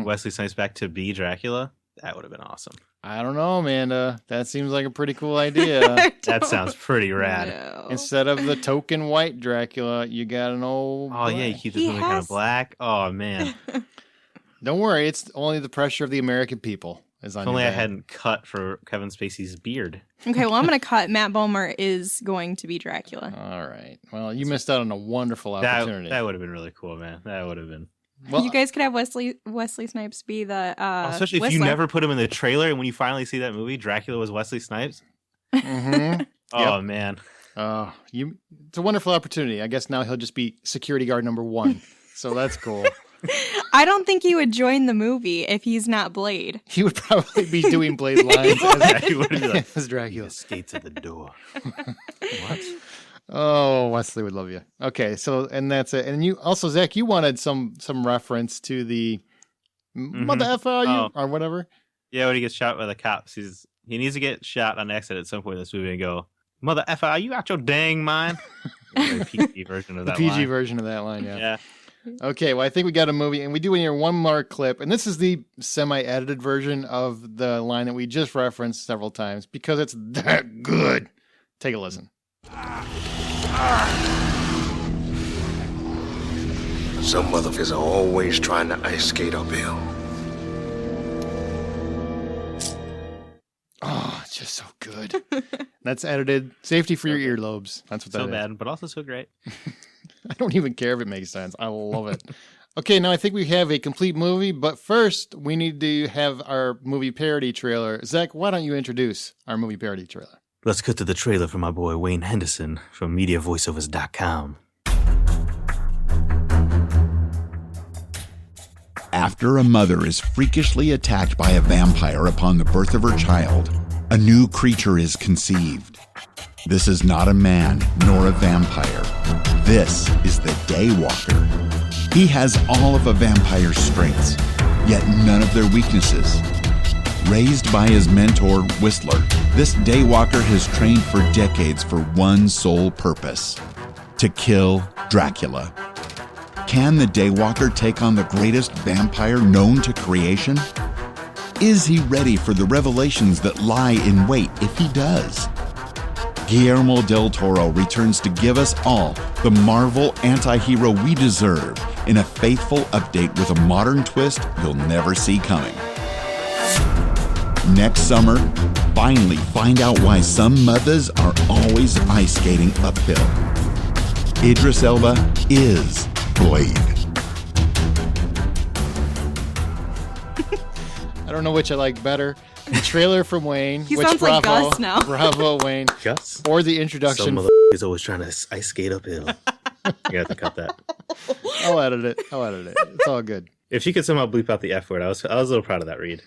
H: Wesley Snipes back to be Dracula. That would have been awesome.
A: I don't know, Amanda. That seems like a pretty cool idea.
H: That sounds pretty rad.
B: No.
A: Instead of the token white Dracula, you got an old.
H: Oh, yeah, you keep this movie kind of black. Oh, man.
A: Don't worry, it's only the pressure of the American people is on.
H: If only I hadn't cut for Kevin Spacey's beard.
B: Okay, well, I'm going to cut. Matt Bomer is going to be Dracula.
A: All right. Well, you missed out on a wonderful opportunity.
H: That would have been really cool, man. That would have been.
A: Well,
B: you guys could have Wesley Snipes be the
H: especially if
B: Whistler.
H: you never put him in the trailer, and when you finally see that movie, Dracula was Wesley Snipes.
A: Mm-hmm.
H: Oh, man.
A: It's a wonderful opportunity. I guess now he'll just be security guard number 1. So that's cool.
B: I don't think he would join the movie if he's not Blade.
A: He would probably be doing Blade lines as Dracula.
H: Skates at the door. What?
A: Oh, Wesley would love you. Okay, so and that's it. And you also, Zach, you wanted some reference to the mother effer or whatever.
H: Yeah, when he gets shot by the cops, he needs to get shot on accident at some point in this movie and go, "Mother effer, are you out your dang mind?" The PG version of that line.
A: PG version of that line, yeah.
H: Yeah.
A: Okay, well, I think we got a movie, and we do hear one more clip, and this is the semi-edited version of the line that we just referenced several times because it's that good. Take a listen.
F: Some motherfuckers are always trying to ice skate uphill.
A: Oh, it's just so good. That's edited. Safety for your earlobes. That's what that is.
H: So bad, but also so great.
A: I don't even care if it makes sense. I love it. Okay, now I think we have a complete movie, but first we need to have our movie parody trailer. Zach, why don't you introduce our movie parody trailer?
H: Let's cut to the trailer for my boy Wayne Henderson from MediaVoiceovers.com.
I: After a mother is freakishly attacked by a vampire upon the birth of her child, a new creature is conceived. This is not a man nor a vampire. This is the Daywalker. He has all of a vampire's strengths, yet none of their weaknesses. Raised by his mentor, Whistler, this Daywalker has trained for decades for one sole purpose: to kill Dracula. Can the Daywalker take on the greatest vampire known to creation? Is he ready for the revelations that lie in wait if he does? Guillermo del Toro returns to give us all the Marvel anti-hero we deserve in a faithful update with a modern twist you'll never see coming. Next summer, finally find out why some mothers are always ice skating uphill. Idris Elba is Blade.
A: I don't know which I like better. The trailer from Wayne.
B: He
A: which
B: sounds like Gus now.
A: Bravo, Wayne.
H: Gus?
A: Or the introduction.
H: Some is always trying to ice skate uphill. You have to cut that.
A: I'll edit it. It's all good.
H: If you could somehow bleep out the F word, I was a little proud of that read.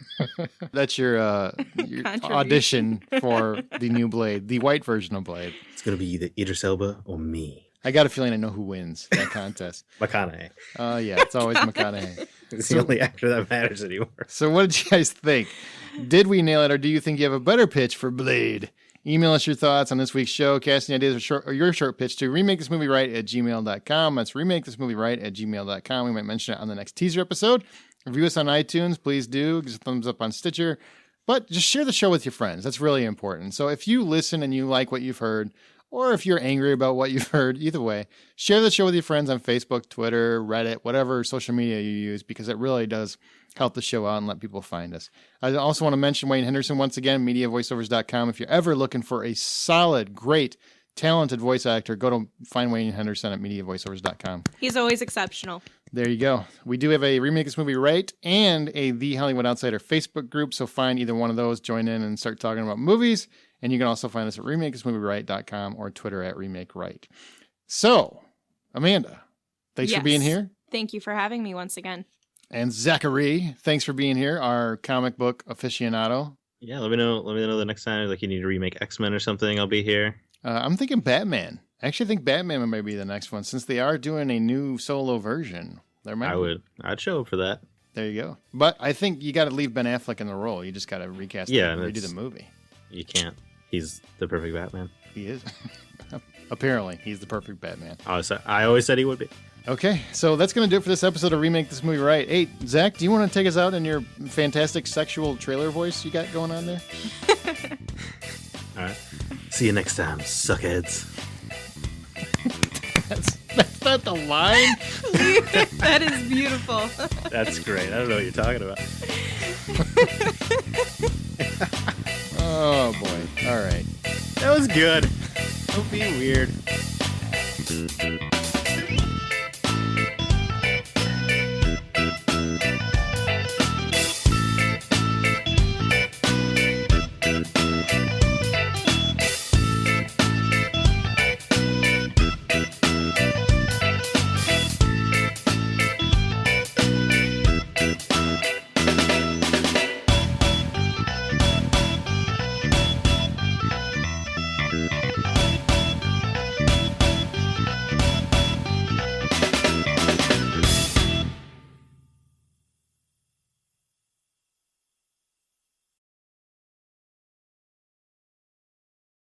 A: That's your audition for the new Blade, the white version of Blade.
H: It's going to be either Idris Elba or me.
A: I got a feeling I know who wins that contest.
H: McConaughey.
A: Yeah, it's always McConaughey.
H: It's the only actor that matters anymore.
A: So what did you guys think? Did we nail it, or do you think you have a better pitch for Blade? Email us your thoughts on this week's show, casting ideas, or your short pitch to remakethismovieright@gmail.com. That's remakethismovieright@gmail.com. We might mention it on the next teaser episode. Review us on iTunes. Please do. Give us a thumbs up on Stitcher. But just share the show with your friends. That's really important. So if you listen and you like what you've heard, or if you're angry about what you've heard, either way, share the show with your friends on Facebook, Twitter, Reddit, whatever social media you use, because it really does help the show out and let people find us. I also want to mention Wayne Henderson once again, MediaVoiceovers.com. If you're ever looking for a solid, great, talented voice actor, go to find Wayne Henderson at MediaVoiceovers.com.
B: He's always exceptional.
A: There you go. We do have a Remake This Movie Right and a The Hollywood Outsider Facebook group, so find either one of those, join in, and start talking about movies. And you can also find us at RemakeThisMovieRight.com or Twitter at RemakeRight. So, Amanda, thanks for being here.
B: Thank you for having me once again.
A: And Zackery, thanks for being here, our comic book aficionado.
C: Yeah, let me know. Let me know the next time. Like you need to remake X-Men or something. I'll be here.
A: I'm thinking Batman. I actually think Batman might be the next one since they are doing a new solo version.
C: I'd show up for that.
A: There you go. But I think you got to leave Ben Affleck in the role. You just got to recast and redo the movie.
C: You can't. He's the perfect Batman.
A: He is. Apparently, he's the perfect Batman.
C: I always said he would be.
A: Okay, so that's going to do it for this episode of Remake This Movie Right. Hey, Zach, do you want to take us out in your fantastic sexual trailer voice you got going on there?
C: All right. See you next time, suckheads.
A: That's not the line.
B: That is beautiful.
C: That's great. I don't know what you're talking about.
A: Oh, boy. All right.
C: That was good. Don't be weird.